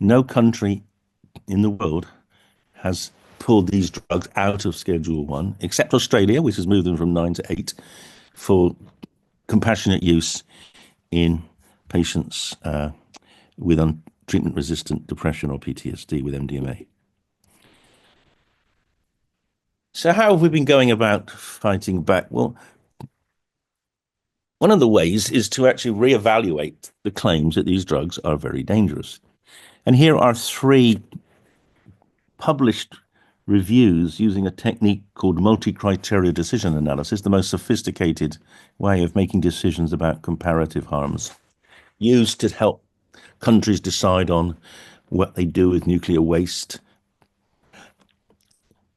No country in the world has pulled these drugs out of Schedule 1, except Australia, which has moved them from 9 to 8, for compassionate use in patients with treatment-resistant depression or PTSD with MDMA. So how have we been going about fighting back? Well, one of the ways is to actually reevaluate the claims that these drugs are very dangerous. And here are 3 published reviews using a technique called multi-criteria decision analysis, the most sophisticated way of making decisions about comparative harms, used to help countries decide on what they do with nuclear waste.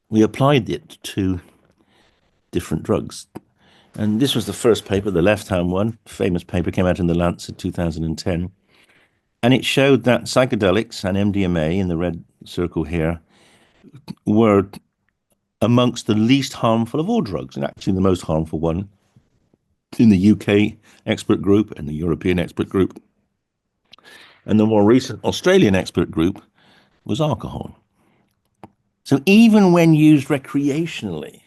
We applied it to different drugs. And this was the first paper, the left-hand one, famous paper, came out in The Lancet 2010. And it showed that psychedelics and MDMA, in the red circle here, were amongst the least harmful of all drugs, and actually the most harmful one in the UK expert group and the European expert group. And the more recent Australian expert group was alcohol. So even when used recreationally,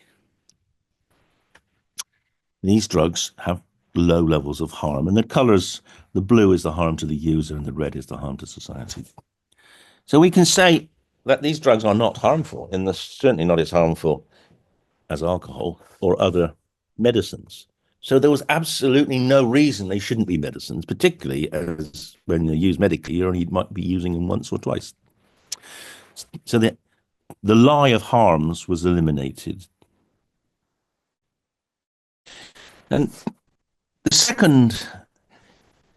these drugs have low levels of harm. And the colors, the blue is the harm to the user and the red is the harm to society. So we can say that these drugs are not harmful, and they're certainly not as harmful as alcohol or other medicines. So there was absolutely no reason they shouldn't be medicines, particularly as when they're used medically, you only might be using them once or twice. So the lie of harms was eliminated. And the second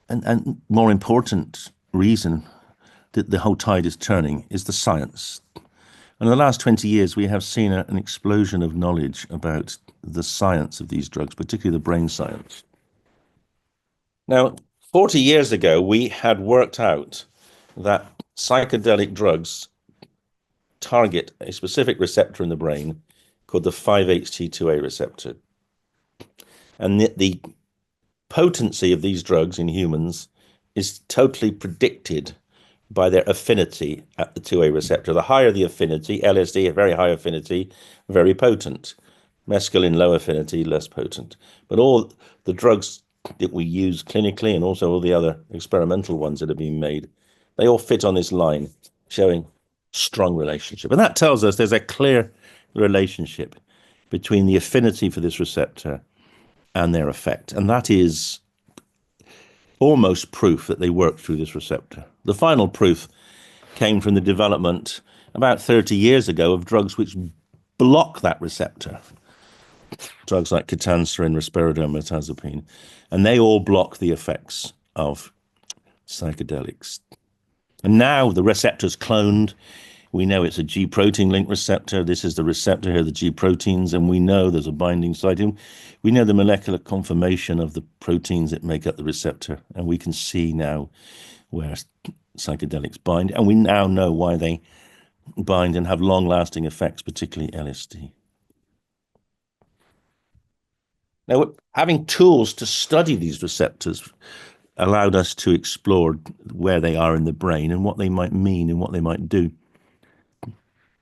and more important reason that the whole tide is turning is the science. And in the last 20 years, we have seen an explosion of knowledge about the science of these drugs, particularly the brain science. Now, 40 years ago, we had worked out that psychedelic drugs target a specific receptor in the brain called the 5-HT2A receptor. And the potency of these drugs in humans is totally predicted by their affinity at the 2A receptor. The higher the affinity, LSD, a very high affinity, very potent. Mescaline, low affinity, less potent. But all the drugs that we use clinically and also all the other experimental ones that have been made, they all fit on this line, showing strong relationship. And that tells us there's a clear relationship between the affinity for this receptor and their effect. And that is almost proof that they work through this receptor. The final proof came from the development about 30 years ago of drugs which block that receptor. Drugs like ketanserin, risperidone, mirtazapine, and they all block the effects of psychedelics. And now the receptor's cloned. We know it's a G protein linked receptor. This is the receptor here, the G proteins, and we know there's a binding site. We know the molecular conformation of the proteins that make up the receptor, and we can see now where psychedelics bind, and we now know why they bind and have long-lasting effects, particularly LSD. Now, having tools to study these receptors allowed us to explore where they are in the brain and what they might mean and what they might do.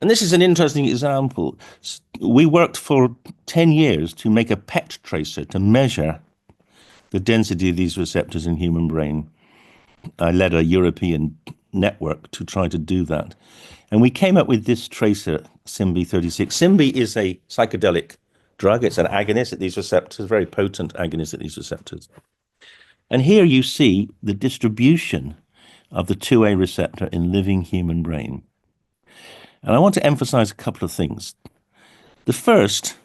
And this is an interesting example. We worked for 10 years to make a PET tracer to measure the density of these receptors in human brain. I led a European network to try to do that. And we came up with this tracer, SIMB36. SIMB is a psychedelic drug. It's an agonist at these receptors, very potent agonist at these receptors. And here you see the distribution of the 2A receptor in living human brain. And I want to emphasize a couple of things. The first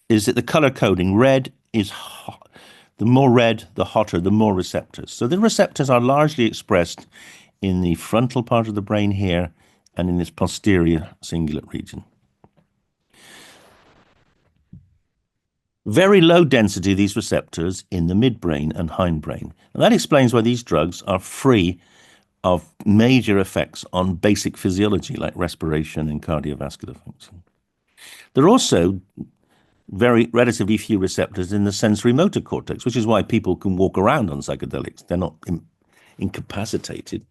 is that the color coding, red is hot. The more red, the hotter, the more receptors. So the receptors are largely expressed in the frontal part of the brain here and in this posterior cingulate region. very low density of these receptors in the midbrain and hindbrain. And that explains why these drugs are free of major effects on basic physiology like respiration and cardiovascular function. There are also very relatively few receptors in the sensory motor cortex, which is why people can walk around on psychedelics. They're not incapacitated.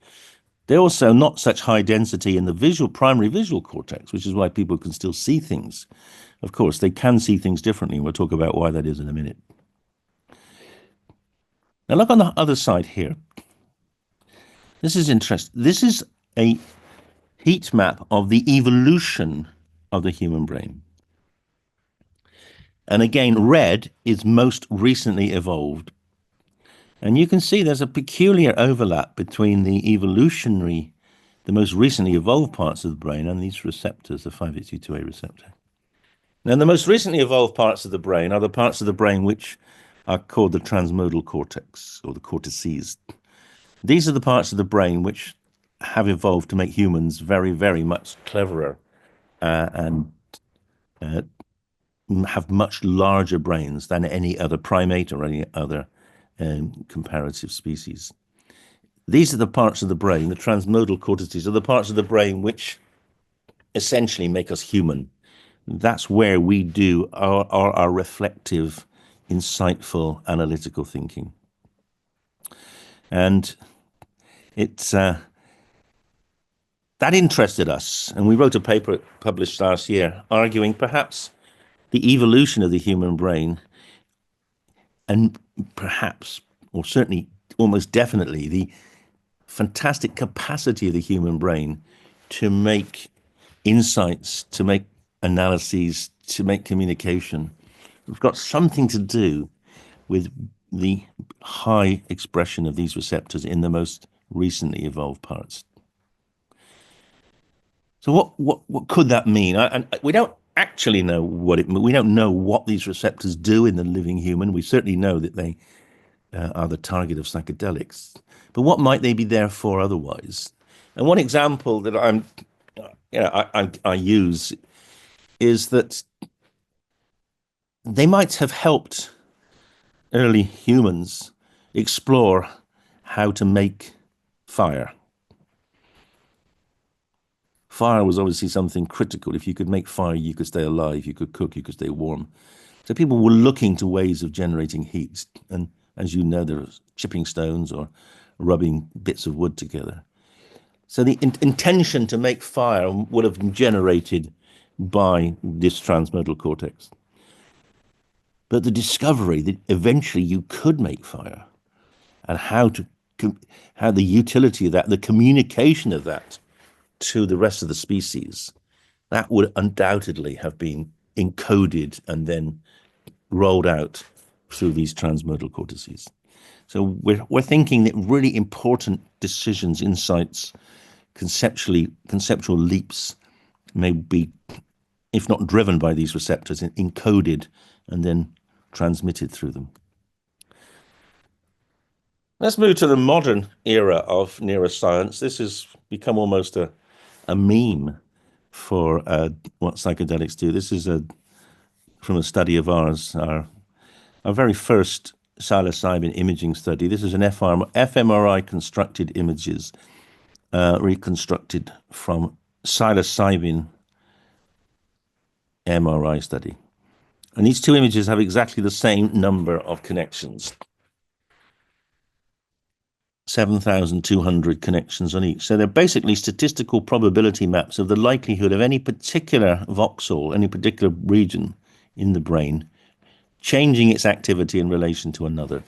They're also not such high density in the primary visual cortex, which is why people can still see things. Of course, they can see things differently, and we'll talk about why that is in a minute. Now look on the other side here. This is interesting. This is a heat map of the evolution of the human brain. And again, red is most recently evolved. And you can see there's a peculiar overlap between the most recently evolved parts of the brain and these receptors, the 5-HT2A receptor. Now, the most recently evolved parts of the brain are the parts of the brain which are called the transmodal cortex, or the cortices. These are the parts of the brain which have evolved to make humans very, very much cleverer and have much larger brains than any other primate or any other comparative species. These are the parts of the brain, the transmodal cortices, are the parts of the brain which essentially make us human. That's where we do our reflective, insightful, analytical thinking. And it's that interested us. And we wrote a paper published last year arguing perhaps the evolution of the human brain, and perhaps, or certainly almost definitely, the fantastic capacity of the human brain to make insights, to make analyses, to make communication. We've got something to do with the high expression of these receptors in the most recently evolved parts. So what could that mean? And we don't actually know what it means. We don't know what these receptors do in the living human. We certainly know that they are the target of psychedelics. But what might they be there for otherwise? And one example that I use is that they might have helped early humans explore how to make fire. Fire was obviously something critical. If you could make fire, you could stay alive, you could cook, you could stay warm. So people were looking to ways of generating heat. And as you know, there was chipping stones or rubbing bits of wood together. So the intention to make fire would have been generated by this transmodal cortex. But the discovery that eventually you could make fire, and how the utility of that, the communication of that to the rest of the species, that would undoubtedly have been encoded and then rolled out through these transmodal cortices. So we're thinking that really important decisions, insights, conceptual leaps may be, if not driven by these receptors, encoded and then transmitted through them. Let's move to the modern era of neuroscience. This has become almost a meme for what psychedelics do. This is from a study of ours, our very first psilocybin imaging study. This is an fMRI constructed images reconstructed from psilocybin MRI study. And these two images have exactly the same number of connections. 7,200 connections on each. So they're basically statistical probability maps of the likelihood of any particular voxel, any particular region in the brain, changing its activity in relation to another.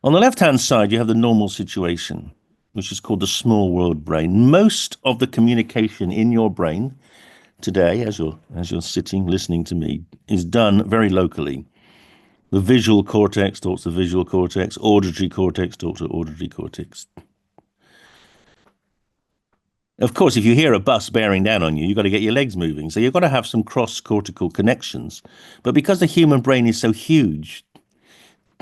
On the left-hand side, you have the normal situation, which is called the small world brain. Most of the communication in your brain today, as you're sitting listening to me, is done very locally. The visual cortex talks to visual cortex, auditory cortex talks to auditory cortex. Of course, if you hear a bus bearing down on you, you've got to get your legs moving. So you've got to have some cross-cortical connections. But because the human brain is so huge,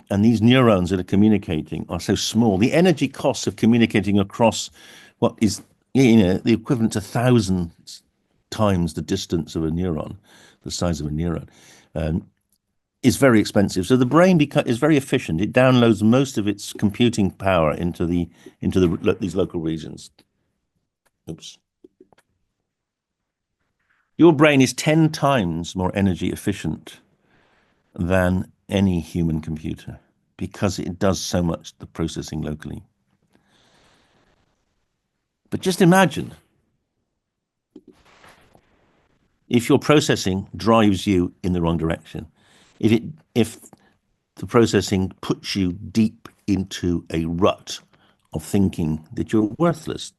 and these neurons that are communicating are so small, the energy costs of communicating across what is, the equivalent to thousands times the distance of a neuron, the size of a neuron, is very expensive. So the brain is very efficient. It downloads most of its computing power into these local regions. Oops. Your brain is 10 times more energy efficient than any human computer because it does so much the processing locally. But just imagine if your processing drives you in the wrong direction, if the processing puts you deep into a rut of thinking that you're worthless,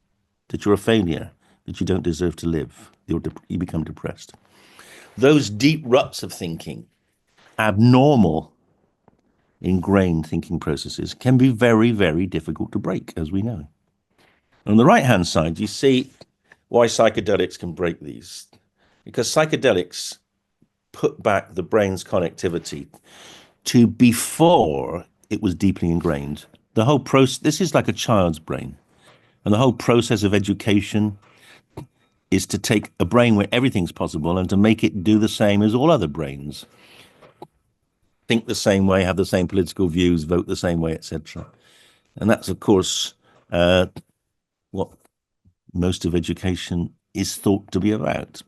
that you're a failure, that you don't deserve to live, you become depressed. Those deep ruts of thinking, abnormal, ingrained thinking processes, can be very, very difficult to break, as we know. On the right-hand side, you see why psychedelics can break these. Because psychedelics put back the brain's connectivity to before it was deeply ingrained. The whole process, this is like a child's brain. And the whole process of education is to take a brain where everything's possible and to make it do the same as all other brains. Think the same way, have the same political views, vote the same way, etc. And that's, of course, what most of education is thought to be about.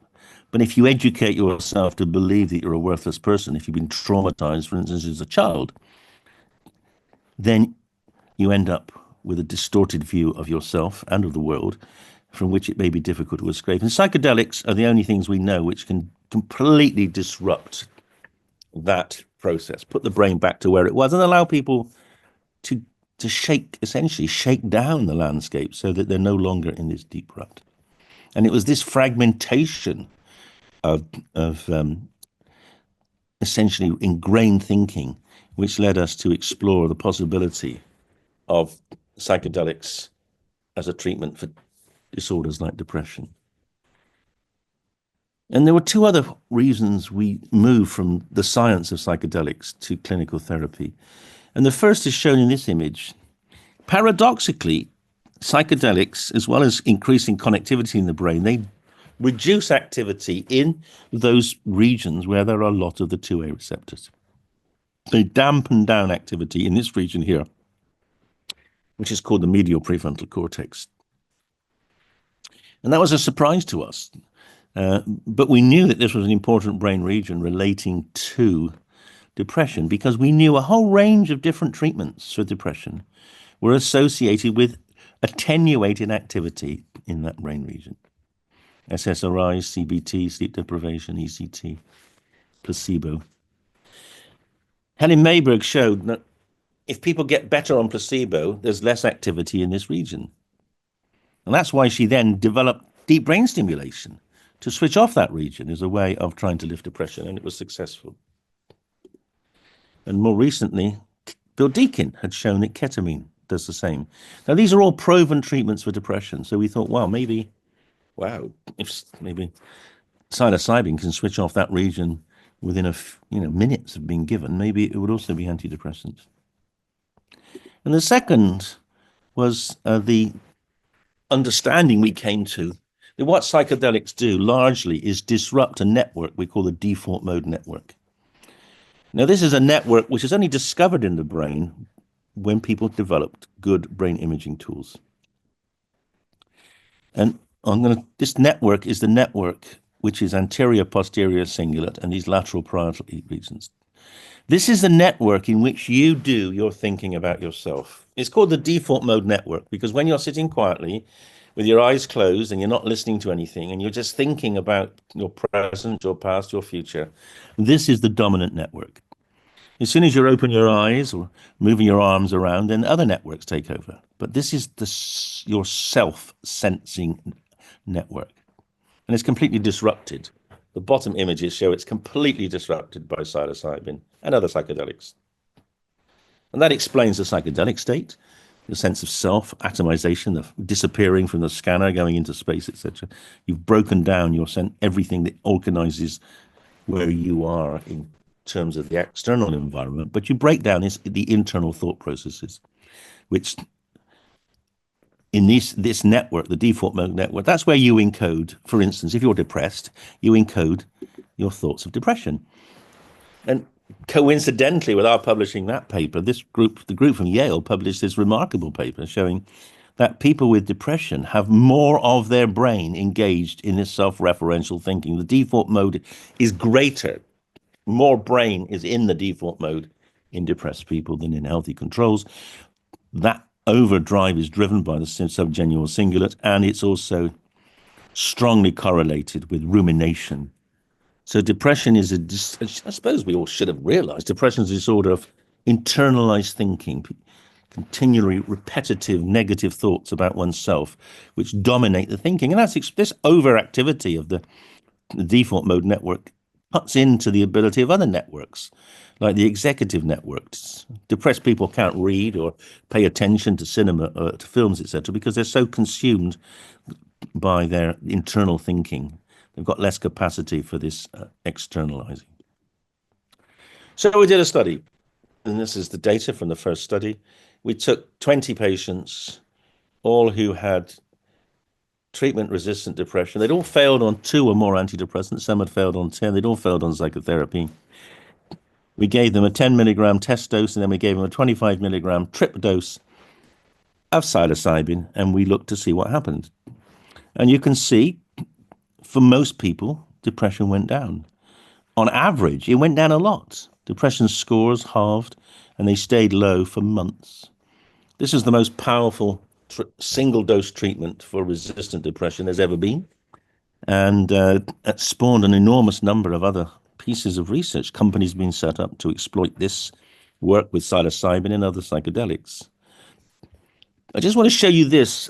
But if you educate yourself to believe that you're a worthless person, if you've been traumatized, for instance, as a child, then you end up with a distorted view of yourself and of the world from which it may be difficult to escape. And psychedelics are the only things we know which can completely disrupt that process, put the brain back to where it was, and allow people to essentially shake down the landscape so that they're no longer in this deep rut. And it was this fragmentation of essentially ingrained thinking which led us to explore the possibility of psychedelics as a treatment for disorders like depression. And there were two other reasons we moved from the science of psychedelics to clinical therapy. And the first is shown in this image. Paradoxically, psychedelics, as well as increasing connectivity in the brain, they reduce activity in those regions where there are a lot of the 2A receptors. They dampen down activity in this region here, which is called the medial prefrontal cortex. And that was a surprise to us. But we knew that this was an important brain region relating to depression because we knew a whole range of different treatments for depression were associated with attenuated activity in that brain region. SSRIs, CBT, sleep deprivation, ECT, placebo. Helen Mayberg showed that if people get better on placebo, there's less activity in this region. And that's why she then developed deep brain stimulation to switch off that region as a way of trying to lift depression, and it was successful. And more recently, Bill Deakin had shown that ketamine does the same. Now, these are all proven treatments for depression, so we thought, if maybe psilocybin can switch off that region within minutes of being given, maybe it would also be antidepressants. And the second was the understanding we came to that what psychedelics do largely is disrupt a network we call the default mode network. Now, this is a network which is only discovered in the brain when people developed good brain imaging tools. And this network is the network which is anterior, posterior, cingulate, and these lateral parietal regions. This is the network in which you do your thinking about yourself. It's called the default mode network because when you're sitting quietly with your eyes closed and you're not listening to anything and you're just thinking about your present, your past, your future, this is the dominant network. As soon as you open your eyes or moving your arms around, then other networks take over. But this is your self-sensing network. And it's completely disrupted. The bottom images show it's completely disrupted by psilocybin and other psychedelics. And that explains the psychedelic state, the sense of self, atomization, the disappearing from the scanner, going into space, etc. You've broken down everything that organizes where you are in terms of the external environment, but you break down the internal thought processes, which in this network, the default mode network, that's where you encode, for instance, if you're depressed, you encode your thoughts of depression. And coincidentally, with our publishing that paper, the group from Yale published this remarkable paper showing that people with depression have more of their brain engaged in this self-referential thinking. The default mode is greater. More brain is in the default mode in depressed people than in healthy controls. That overdrive is driven by the subgenual cingulate, and it's also strongly correlated with rumination. So depression is I suppose we all should have realized, depression is a disorder of internalized thinking, continually repetitive negative thoughts about oneself, which dominate the thinking. And that's this overactivity of the default mode network cuts into the ability of other networks, like the executive networks. Depressed people can't read or pay attention to cinema or to films, etc., because they're so consumed by their internal thinking. They've got less capacity for this externalizing. So we did a study, and this is the data from the first study. We took 20 patients, all who had treatment-resistant depression. They'd all failed on 2 or more antidepressants. Some had failed on 10. They'd all failed on psychotherapy. We gave them a 10 milligram test dose, and then we gave them a 25 milligram trip dose of psilocybin, and we looked to see what happened. And you can see, for most people, depression went down. On average, it went down a lot. Depression scores halved, and they stayed low for months. This is the most powerful single-dose treatment for resistant depression there's ever been. And it spawned an enormous number of other pieces of research. Companies have been set up to exploit this work with psilocybin and other psychedelics. I just want to show you this.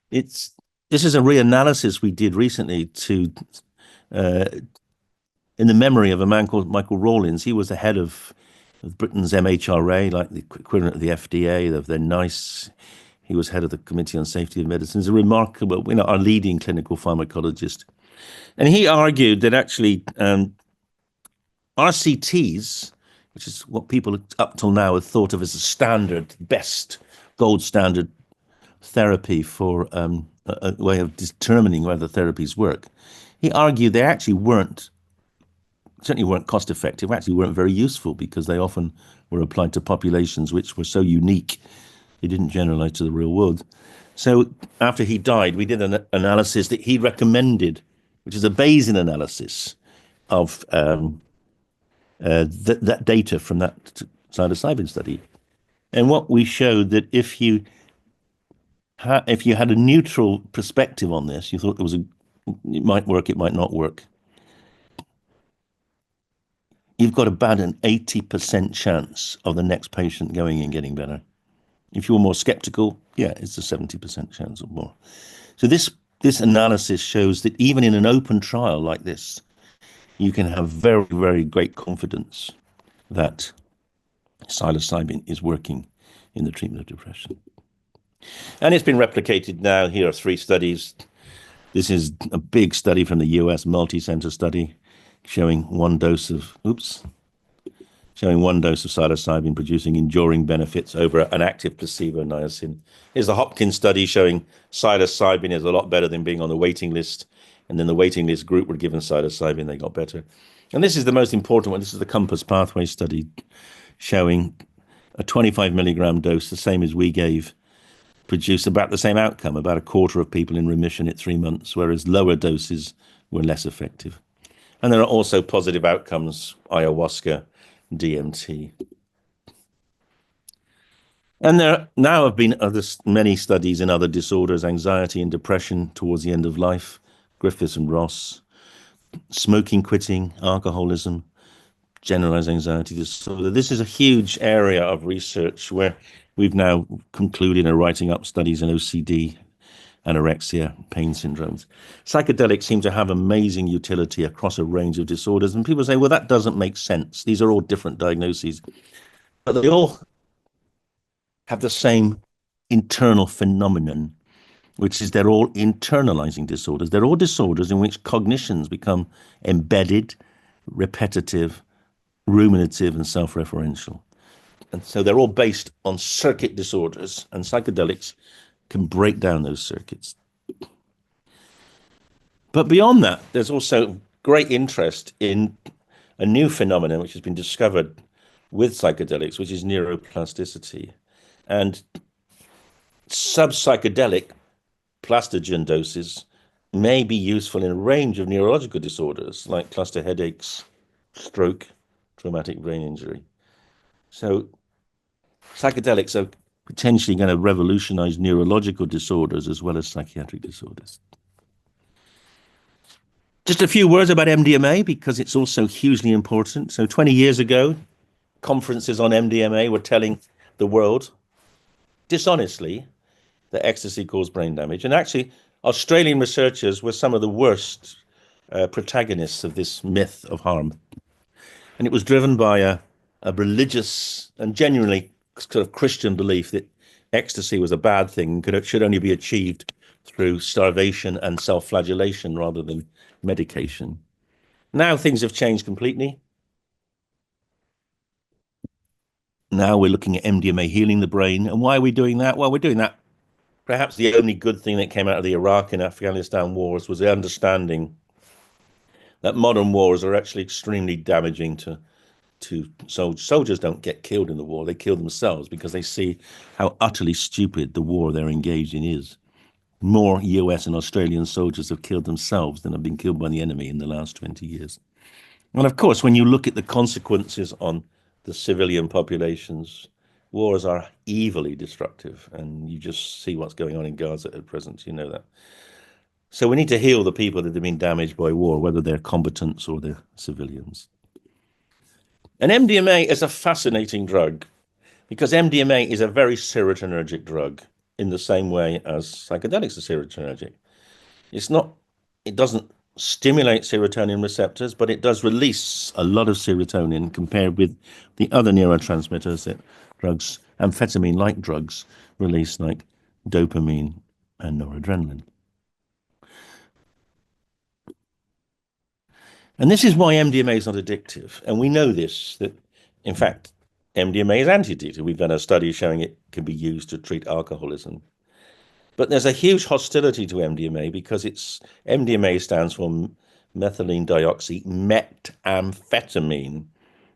This is a reanalysis we did recently in the memory of a man called Michael Rawlins. He was the head of Britain's MHRA, like the equivalent of the FDA, of their NICE. He was head of the Committee on Safety of Medicine. He's a remarkable, our leading clinical pharmacologist. And he argued that actually RCTs, which is what people up till now have thought of as a standard, best, gold standard therapy for a way of determining whether therapies work. He argued they actually certainly weren't cost effective, actually weren't very useful, because they often were applied to populations which were so unique, they didn't generalize to the real world. So after he died, we did an analysis that he recommended, which is a Bayesian analysis of that data from that psilocybin study. And what we showed that if you had a neutral perspective on this, you thought it might work, it might not work, you've got about an 80% chance of the next patient going and getting better. If you're more skeptical, it's a 70% chance or more. So this analysis shows that even in an open trial like this, you can have very, very great confidence that psilocybin is working in the treatment of depression. And it's been replicated now. Here are 3 studies. This is a big study from the US, multi-center study, showing one dose of psilocybin producing enduring benefits over an active placebo niacin. Here's the Hopkins study showing psilocybin is a lot better than being on the waiting list. And then the waiting list group were given psilocybin, they got better. And this is the most important one. This is the Compass Pathway study showing a 25 milligram dose, the same as we gave, produced about the same outcome, about a quarter of people in remission at 3 months, whereas lower doses were less effective. And there are also positive outcomes, ayahuasca, DMT. And there now have been many studies in other disorders, anxiety and depression towards the end of life, Griffiths and Ross, smoking, quitting, alcoholism, generalized anxiety disorder. This is a huge area of research where we've now concluded and writing up studies in OCD, anorexia, pain syndromes. Psychedelics seem to have amazing utility across a range of disorders. And people say, well, that doesn't make sense. These are all different diagnoses. But they all have the same internal phenomenon, which is they're all internalizing disorders. They're all disorders in which cognitions become embedded, repetitive, ruminative, and self-referential. And so they're all based on circuit disorders, and psychedelics can break down those circuits. But beyond that, there's also great interest in a new phenomenon which has been discovered with psychedelics, which is neuroplasticity. And sub-psychedelic plastogen doses may be useful in a range of neurological disorders like cluster headaches, stroke, traumatic brain injury. So psychedelics are potentially going to revolutionize neurological disorders as well as psychiatric disorders. Just a few words about MDMA because it's also hugely important. So 20 years ago, conferences on MDMA were telling the world dishonestly that ecstasy caused brain damage. And actually, Australian researchers were some of the worst protagonists of this myth of harm. And it was driven by a religious and genuinely sort of Christian belief that ecstasy was a bad thing, should only be achieved through starvation and self-flagellation rather than medication. Now things have changed completely. Now we're looking at MDMA healing the brain. And why are we doing that? Well, we're doing that. Perhaps the only good thing that came out of the Iraq and Afghanistan wars was the understanding that modern wars are actually extremely damaging to soldiers. Don't get killed in the war, they kill themselves because they see how utterly stupid the war they're engaged in is. More US and Australian soldiers have killed themselves than have been killed by the enemy in the last 20 years. And of course, when you look at the consequences on the civilian populations, wars are evilly destructive, and you just see what's going on in Gaza at present, you know that. So we need to heal the people that have been damaged by war, whether they're combatants or they're civilians. And MDMA is a fascinating drug because MDMA is a very serotonergic drug in the same way as psychedelics are serotonergic. It doesn't stimulate serotonin receptors, but it does release a lot of serotonin compared with the other neurotransmitters that drugs, amphetamine-like drugs, release, like dopamine and noradrenaline. And this is why MDMA is not addictive. And we know this, that in fact, MDMA is anti-addictive. We've done a study showing it can be used to treat alcoholism. But there's a huge hostility to MDMA because MDMA stands for methylene dioxymethamphetamine.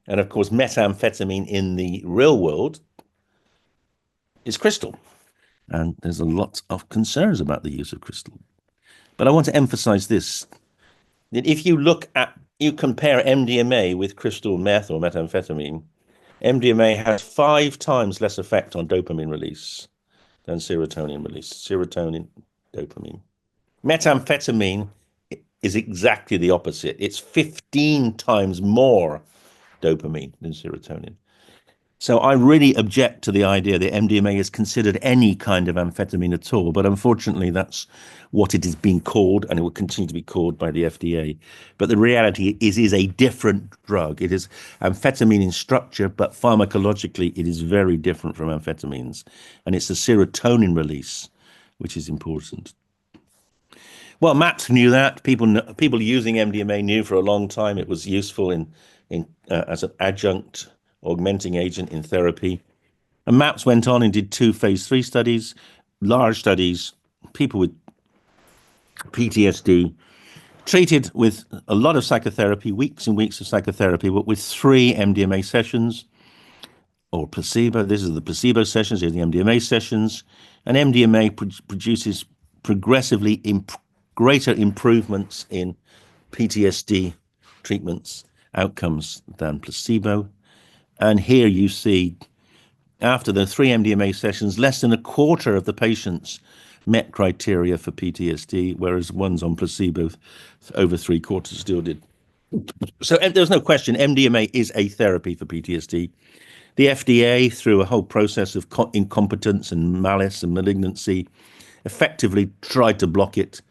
And of course, methamphetamine in the real world is crystal. And there's a lot of concerns about the use of crystal. But I want to emphasize this, that if you compare MDMA with crystal meth or methamphetamine, MDMA has 5 times less effect on dopamine release than serotonin release. Serotonin, dopamine. Methamphetamine is exactly the opposite. It's 15 times more dopamine than serotonin. So I really object to the idea that MDMA is considered any kind of amphetamine at all, but unfortunately that's what it is being called, and it will continue to be called by the FDA. But the reality is a different drug. It is amphetamine in structure, but pharmacologically it is very different from amphetamines, and it's the serotonin release which is important. Well, MAPS knew that. People using MDMA knew for a long time it was useful as an adjunct augmenting agent in therapy. And MAPS went on and did 2 phase 3 studies, large studies, people with PTSD, treated with a lot of psychotherapy, weeks and weeks of psychotherapy, but with 3 MDMA sessions or placebo. This is the placebo sessions, here's the MDMA sessions. And MDMA produces progressively greater improvements in PTSD treatments outcomes than placebo. And here you see, after the 3 MDMA sessions, less than a quarter of the patients met criteria for PTSD, whereas ones on placebo, over 3/4 still did. So there's no question, MDMA is a therapy for PTSD. The FDA, through a whole process of incompetence and malice and malignancy, effectively tried to block it,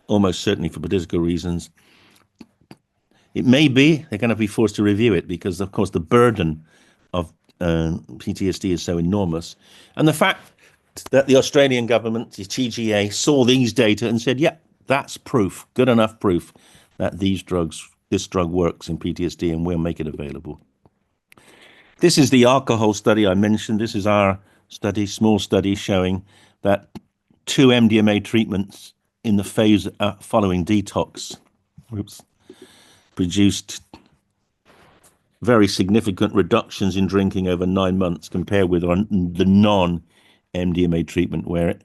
almost certainly for political reasons. It may be they're going to be forced to review it because, of course, the burden of PTSD is so enormous. And the fact that the Australian government, the TGA, saw these data and said, yeah, that's proof, good enough proof that this drug works in PTSD, and we'll make it available. This is the alcohol study I mentioned. This is our study, small study, showing that 2 MDMA treatments in the phase following detox produced very significant reductions in drinking over 9 months compared with the non-MDMA treatment, where it,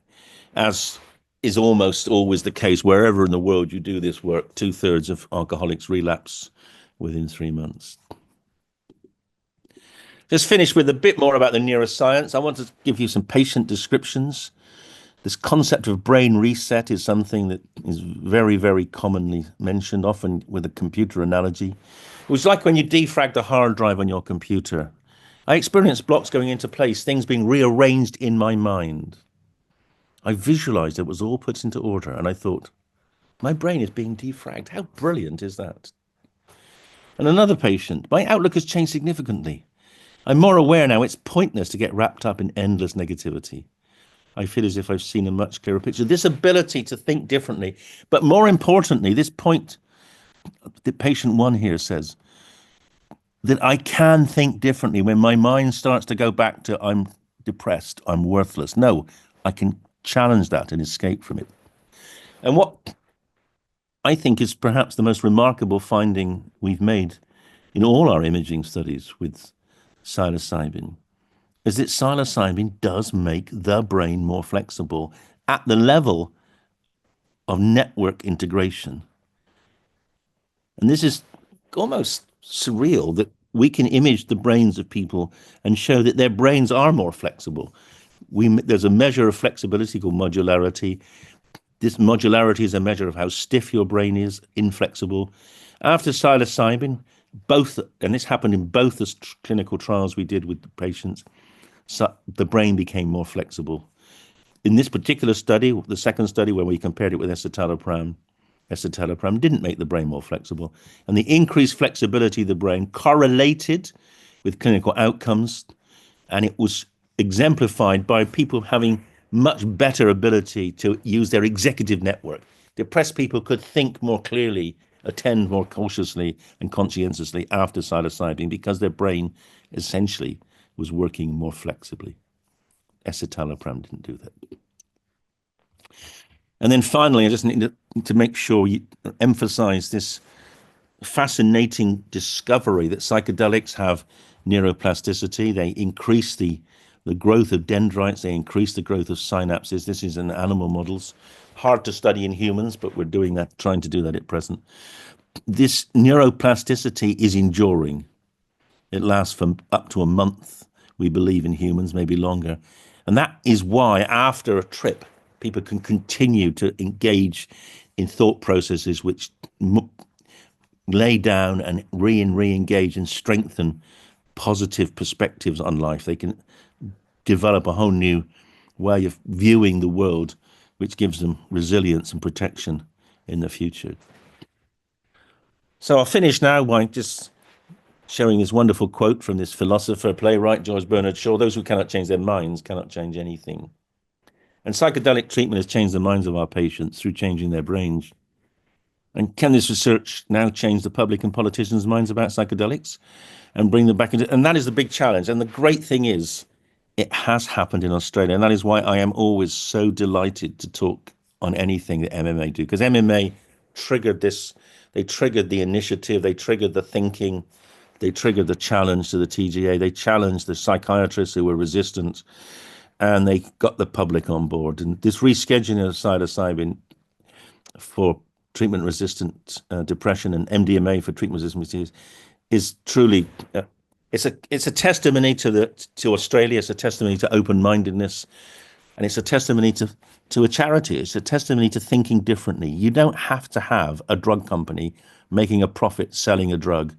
as is almost always the case wherever in the world you do this work, 2/3 of alcoholics relapse within 3 months. Just finish with a bit more about the neuroscience. I want to give you some patient descriptions. This concept of brain reset is something that is very, very commonly mentioned, often with a computer analogy. It was like when you defrag the hard drive on your computer. I experienced blocks going into place, things being rearranged in my mind. I visualized it was all put into order, and I thought, my brain is being defragged. How brilliant is that? And another patient, my outlook has changed significantly. I'm more aware now it's pointless to get wrapped up in endless negativity. I feel as if I've seen a much clearer picture. This ability to think differently, but more importantly, this point that patient one here says, that I can think differently when my mind starts to go back to I'm depressed, I'm worthless. No, I can challenge that and escape from it. And what I think is perhaps the most remarkable finding we've made in all our imaging studies with psilocybin is that psilocybin does make the brain more flexible at the level of network integration. And this is almost surreal that we can image the brains of people and show that their brains are more flexible. There's a measure of flexibility called modularity. This modularity is a measure of how stiff your brain is, inflexible. After psilocybin, both, and this happened in both the clinical trials we did with the patients, so the brain became more flexible. In this particular study, the second study where we compared it with escitalopram didn't make the brain more flexible. And the increased flexibility of the brain correlated with clinical outcomes, and it was exemplified by people having much better ability to use their executive network. Depressed people could think more clearly, attend more cautiously and conscientiously after psilocybin because their brain essentially was working more flexibly. Escitalopram didn't do that. And then finally, I just need to make sure you emphasize this fascinating discovery that psychedelics have neuroplasticity. They increase the growth of dendrites. They increase the growth of synapses. This is in animal models. Hard to study in humans, but we're doing that, trying to do that at present. This neuroplasticity is enduring. It lasts for up to a month, we believe, in humans, maybe longer. And that is why after a trip, people can continue to engage in thought processes which lay down and re-engage and strengthen positive perspectives on life. They can develop a whole new way of viewing the world, which gives them resilience and protection in the future. So I'll finish now by just showing this wonderful quote from this philosopher, playwright, George Bernard Shaw: "Those who cannot change their minds cannot change anything." And psychedelic treatment has changed the minds of our patients through changing their brains. And can this research now change the public and politicians' minds about psychedelics and bring them back into? And that is the big challenge. And the great thing is, it has happened in Australia. And that is why I am always so delighted to talk on anything that MMA do, because MMA triggered this. They triggered the initiative. They triggered the thinking. They triggered the challenge to the TGA. They challenged the psychiatrists who were resistant, and they got the public on board. And this rescheduling of psilocybin for treatment-resistant depression and MDMA for treatment-resistant disease is truly it's a testimony to Australia. It's a testimony to open-mindedness, and it's a testimony to a charity. It's a testimony to thinking differently. You don't have to have a drug company making a profit selling a drug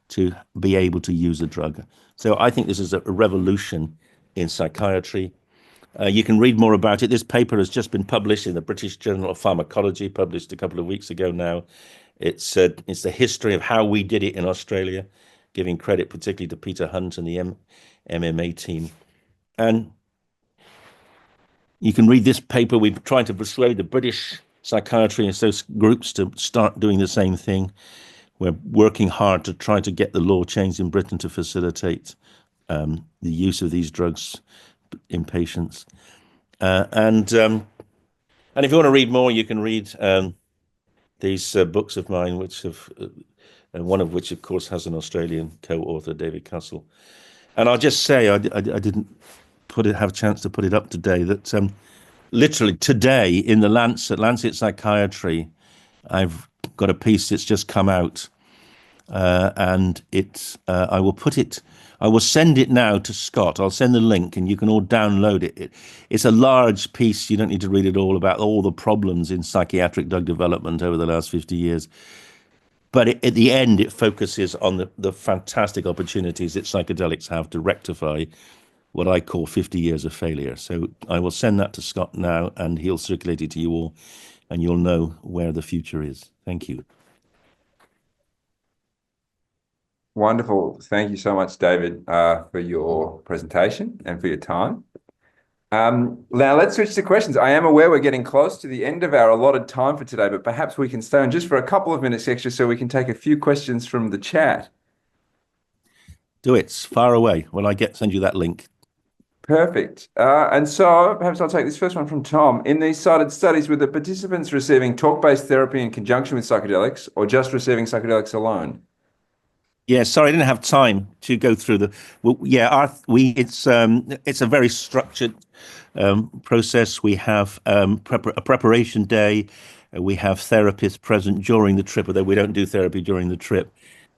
to be able to use a drug. So I think this is a revolution in psychiatry. You can read more about it. This paper has just been published in the British Journal of Pharmacology, published a couple of weeks ago now. It's the history of how we did it in Australia, giving credit particularly to Peter Hunt and the MMA team. And you can read this paper. We're trying to persuade the British psychiatry and those groups to start doing the same thing. We're working hard to try to get the law changed in Britain to facilitate the use of these drugs in patients. And if you want to read more, you can read these books of mine, which have and one of which, of course, has an Australian co-author, David Castle. And I'll just say, I didn't have a chance to put it up today, that literally today in the Lancet Psychiatry, I've got a piece that's just come out, and I will send it now to Scott. I'll send the link and you can all download it. It's a large piece. You don't need to read it all, about all the problems in psychiatric drug development over the last 50 years. But at the end, it focuses on the fantastic opportunities that psychedelics have to rectify what I call 50 years of failure. So I will send that to Scott now, and he'll circulate it to you all, and you'll know where the future is. Thank you. Wonderful. Thank you so much, David, for your presentation and for your time. Now let's switch to questions. I am aware we're getting close to the end of our allotted time for today, but perhaps we can stay on just for a couple of minutes extra so we can take a few questions from the chat. Do it. Far away. When I send you that link. Perfect. And so perhaps I'll take this first one from Tom. In these cited studies, were the participants receiving talk-based therapy in conjunction with psychedelics or just receiving psychedelics alone? Yeah, sorry, I didn't have time to go through the. Well, yeah, it's a very structured process. We have a preparation day. We have therapists present during the trip, although we don't do therapy during the trip.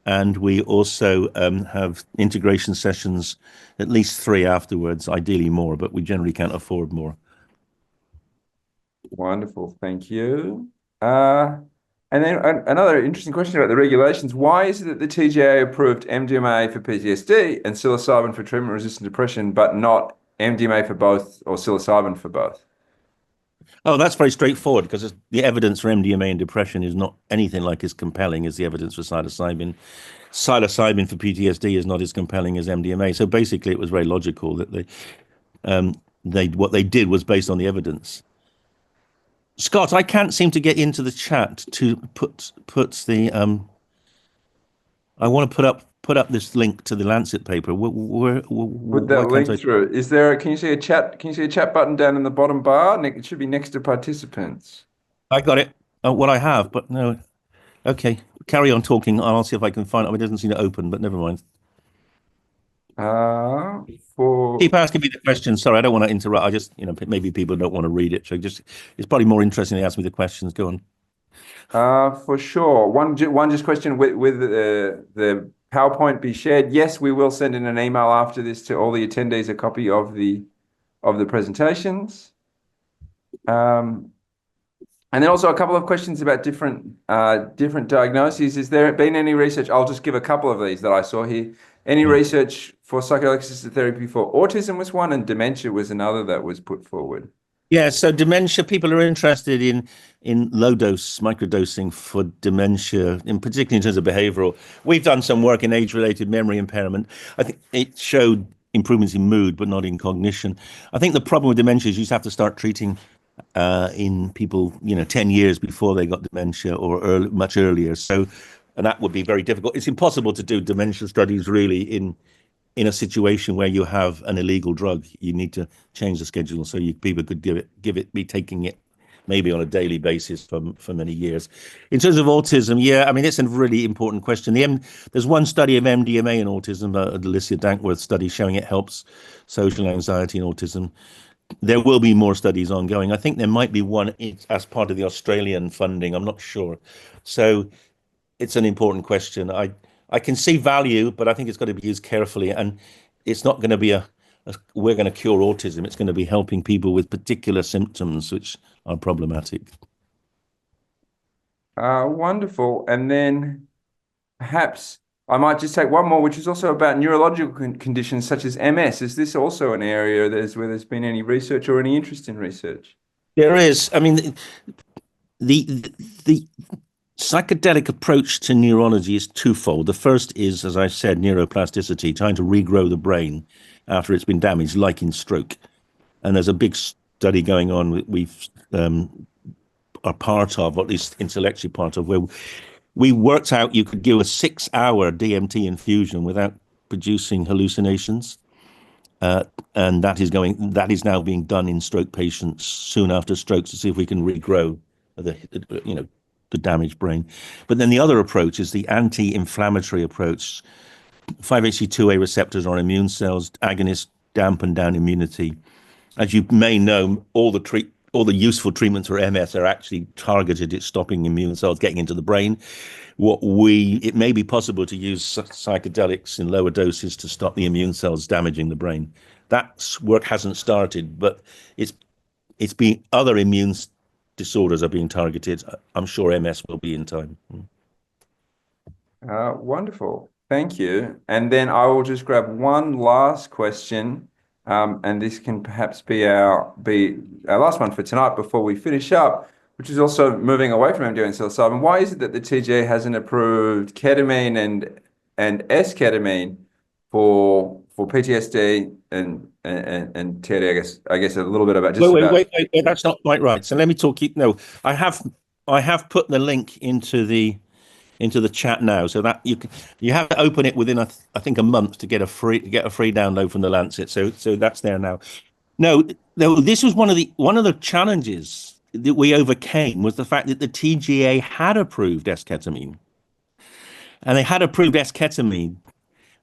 And we also have integration sessions, at least 3 afterwards, ideally more, but we generally can't afford more. Wonderful, thank you. And then another interesting question about the regulations. Why is it that the TGA approved MDMA for PTSD and psilocybin for treatment-resistant depression, but not MDMA for both or psilocybin for both? Oh, that's very straightforward, because the evidence for MDMA and depression is not anything like as compelling as the evidence for psilocybin. Psilocybin for PTSD is not as compelling as MDMA. So basically, it was very logical that what they did was based on the evidence. Scott, I can't seem to get into the chat to put the. I want to put up this link to the Lancet paper. Put that link through. Is there? Can you see a chat? Can you see a chat button down in the bottom bar? It should be next to participants. I got it. What I have, but no. Okay, carry on talking, and I'll see if I can find it. It doesn't seem to open, but never mind. Keep asking me the questions. Sorry, I don't want to interrupt. I just, maybe people don't want to read it. So it's probably more interesting to ask me the questions. Go on. For sure. One just question: with the PowerPoint be shared? Yes, we will send in an email after this to all the attendees, a copy of the presentations. And then also a couple of questions about different diagnoses. Has there been any research? I'll just give a couple of these that I saw here. Any research for psychedelic-assisted therapy for autism was one, and dementia was another that was put forward. Yeah, so dementia, people are interested in low-dose microdosing for dementia, in particularly in terms of behavioral. We've done some work in age-related memory impairment. I think it showed improvements in mood, but not in cognition. I think the problem with dementia is you just have to start treating in people, 10 years before they got dementia or much earlier. So, and that would be very difficult. It's impossible to do dementia studies really in a situation where you have an illegal drug. You need to change the schedule so people could be taking it maybe on a daily basis for many years. In terms of autism, yeah, I mean, it's a really important question. There's one study of MDMA in autism, the Alicia Dankworth study, showing it helps social anxiety in autism. There will be more studies ongoing. I think there might be one as part of the Australian funding. I'm not sure. So it's an important question. I can see value, but I think it's got to be used carefully. And it's not going to be we're going to cure autism. It's going to be helping people with particular symptoms which are problematic. Wonderful. And then perhaps I might just take one more, which is also about neurological conditions such as MS. Is this also an area where there's been any research or any interest in research? There is. I mean, the psychedelic approach to neurology is twofold. The first is, as I said, neuroplasticity, trying to regrow the brain after it's been damaged, like in stroke. And there's a big study going on we've are part of, or at least intellectually part of, where we worked out you could give a 6-hour DMT infusion without producing hallucinations. And that is now being done in stroke patients soon after strokes to see if we can regrow the damaged brain. But then the other approach is the anti-inflammatory approach. 5-HT2A receptors are immune cells. Agonists dampen down immunity. As you may know, all the useful treatments for MS are actually targeted at stopping immune cells getting into the brain. It may be possible to use psychedelics in lower doses to stop the immune cells damaging the brain. That work hasn't started, but it's being other immune disorders are being targeted. I'm sure MS will be in time. Wonderful. Thank you. And then I will just grab one last question, and this can perhaps be our last one for tonight before we finish up, which is also moving away from MDMA and psilocybin. Why is it that the TGA hasn't approved ketamine and esketamine for PTSD and TRD? I guess a little bit about just wait, that's not quite right. So let me talk. No, I have put the link into the chat now, so that you have to open it within I think a month to get a free download from the Lancet. So that's there now. No, this was one of the challenges that we overcame was the fact that the TGA had approved esketamine, and they had approved esketamine,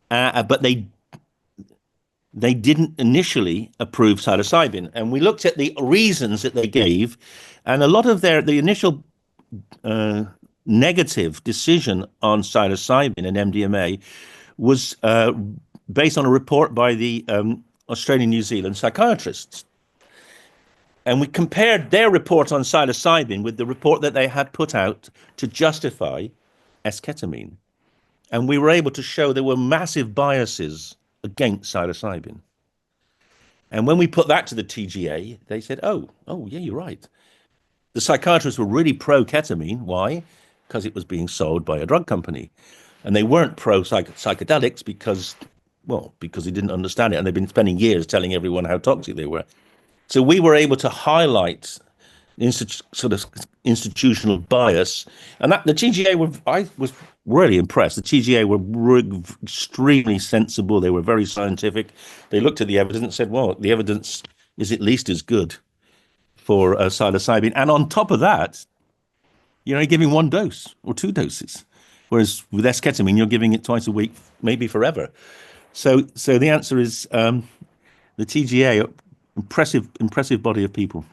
but they didn't initially approve psilocybin. And we looked at the reasons that they gave, and a lot of the initial negative decision on psilocybin and MDMA was based on a report by the Australian New Zealand psychiatrists. And we compared their report on psilocybin with the report that they had put out to justify esketamine. And we were able to show there were massive biases against psilocybin. And when we put that to the TGA, they said, oh, yeah, you're right. The psychiatrists were really pro-ketamine. Why? Because it was being sold by a drug company. And they weren't pro-psychedelics because they didn't understand it. And they've been spending years telling everyone how toxic they were. So we were able to highlight sort of institutional bias. And that the TGA I was really impressed. The TGA were extremely sensible. They were very scientific. They looked at the evidence and said, well, the evidence is at least as good for psilocybin. And on top of that, you're giving one dose or two doses. Whereas with esketamine, you're giving it twice a week, maybe forever. So the answer is the TGA, impressive body of people.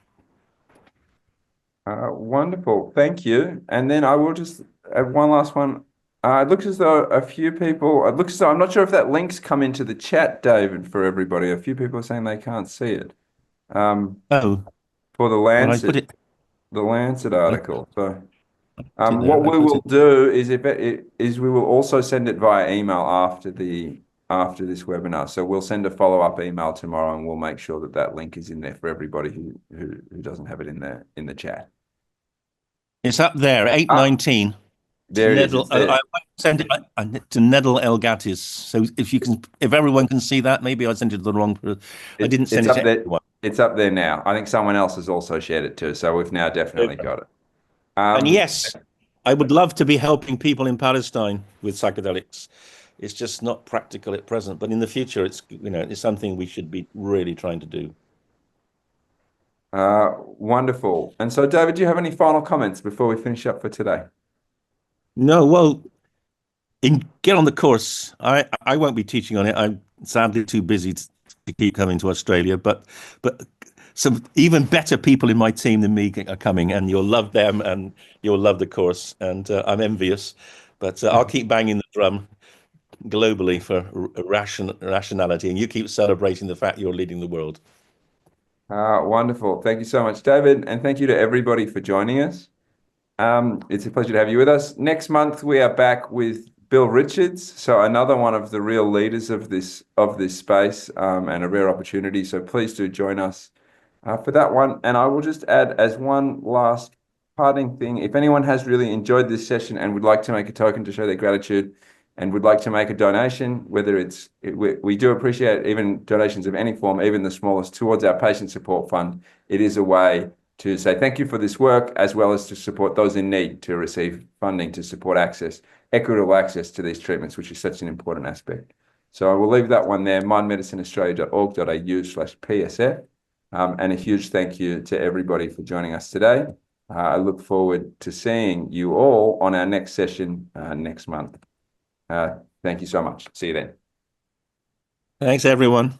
Wonderful. Thank you. And then I will just add one last one. It looks as though I'm not sure if that link's come into the chat, David, for everybody. A few people are saying they can't see it. For the Lancet, article. So what we will do is we will also send it via email after this webinar. So we'll send a follow-up email tomorrow, and we'll make sure that link is in there for everybody who doesn't have it in the chat. It's up there, 819. There it is. I sent it to Nedal Elgatis. So if everyone can see that, maybe I sent it to the wrong person. I didn't send it to everyone. It's up there now. I think someone else has also shared it too. So we've now definitely got it. And yes, I would love to be helping people in Palestine with psychedelics. It's just not practical at present, but in the future, it's something we should be really trying to do. Wonderful. And so, David, do you have any final comments before we finish up for today? No, well, get on the course. I won't be teaching on it. I'm sadly too busy to keep coming to Australia, but some even better people in my team than me are coming, and you'll love them and you'll love the course. And I'm envious, but I'll keep banging the drum globally for rationality, and you keep celebrating the fact you're leading the world. Wonderful. Thank you so much, David. And thank you to everybody for joining us. It's a pleasure to have you with us. Next month, we are back with Bill Richards, so another one of the real leaders of this space, and a rare opportunity. So please do join us for that one. And I will just add as one last parting thing, if anyone has really enjoyed this session and would like to make a token to show their gratitude and would like to make a donation, we do appreciate even donations of any form, even the smallest, towards our patient support fund. It is a way to say thank you for this work, as well as to support those in need to receive funding to support equitable access to these treatments, which is such an important aspect. So I will leave that one there, mindmedicineaustralia.org.au/PSF. And a huge thank you to everybody for joining us today. I look forward to seeing you all on our next session next month. Thank you so much. See you then. Thanks, everyone.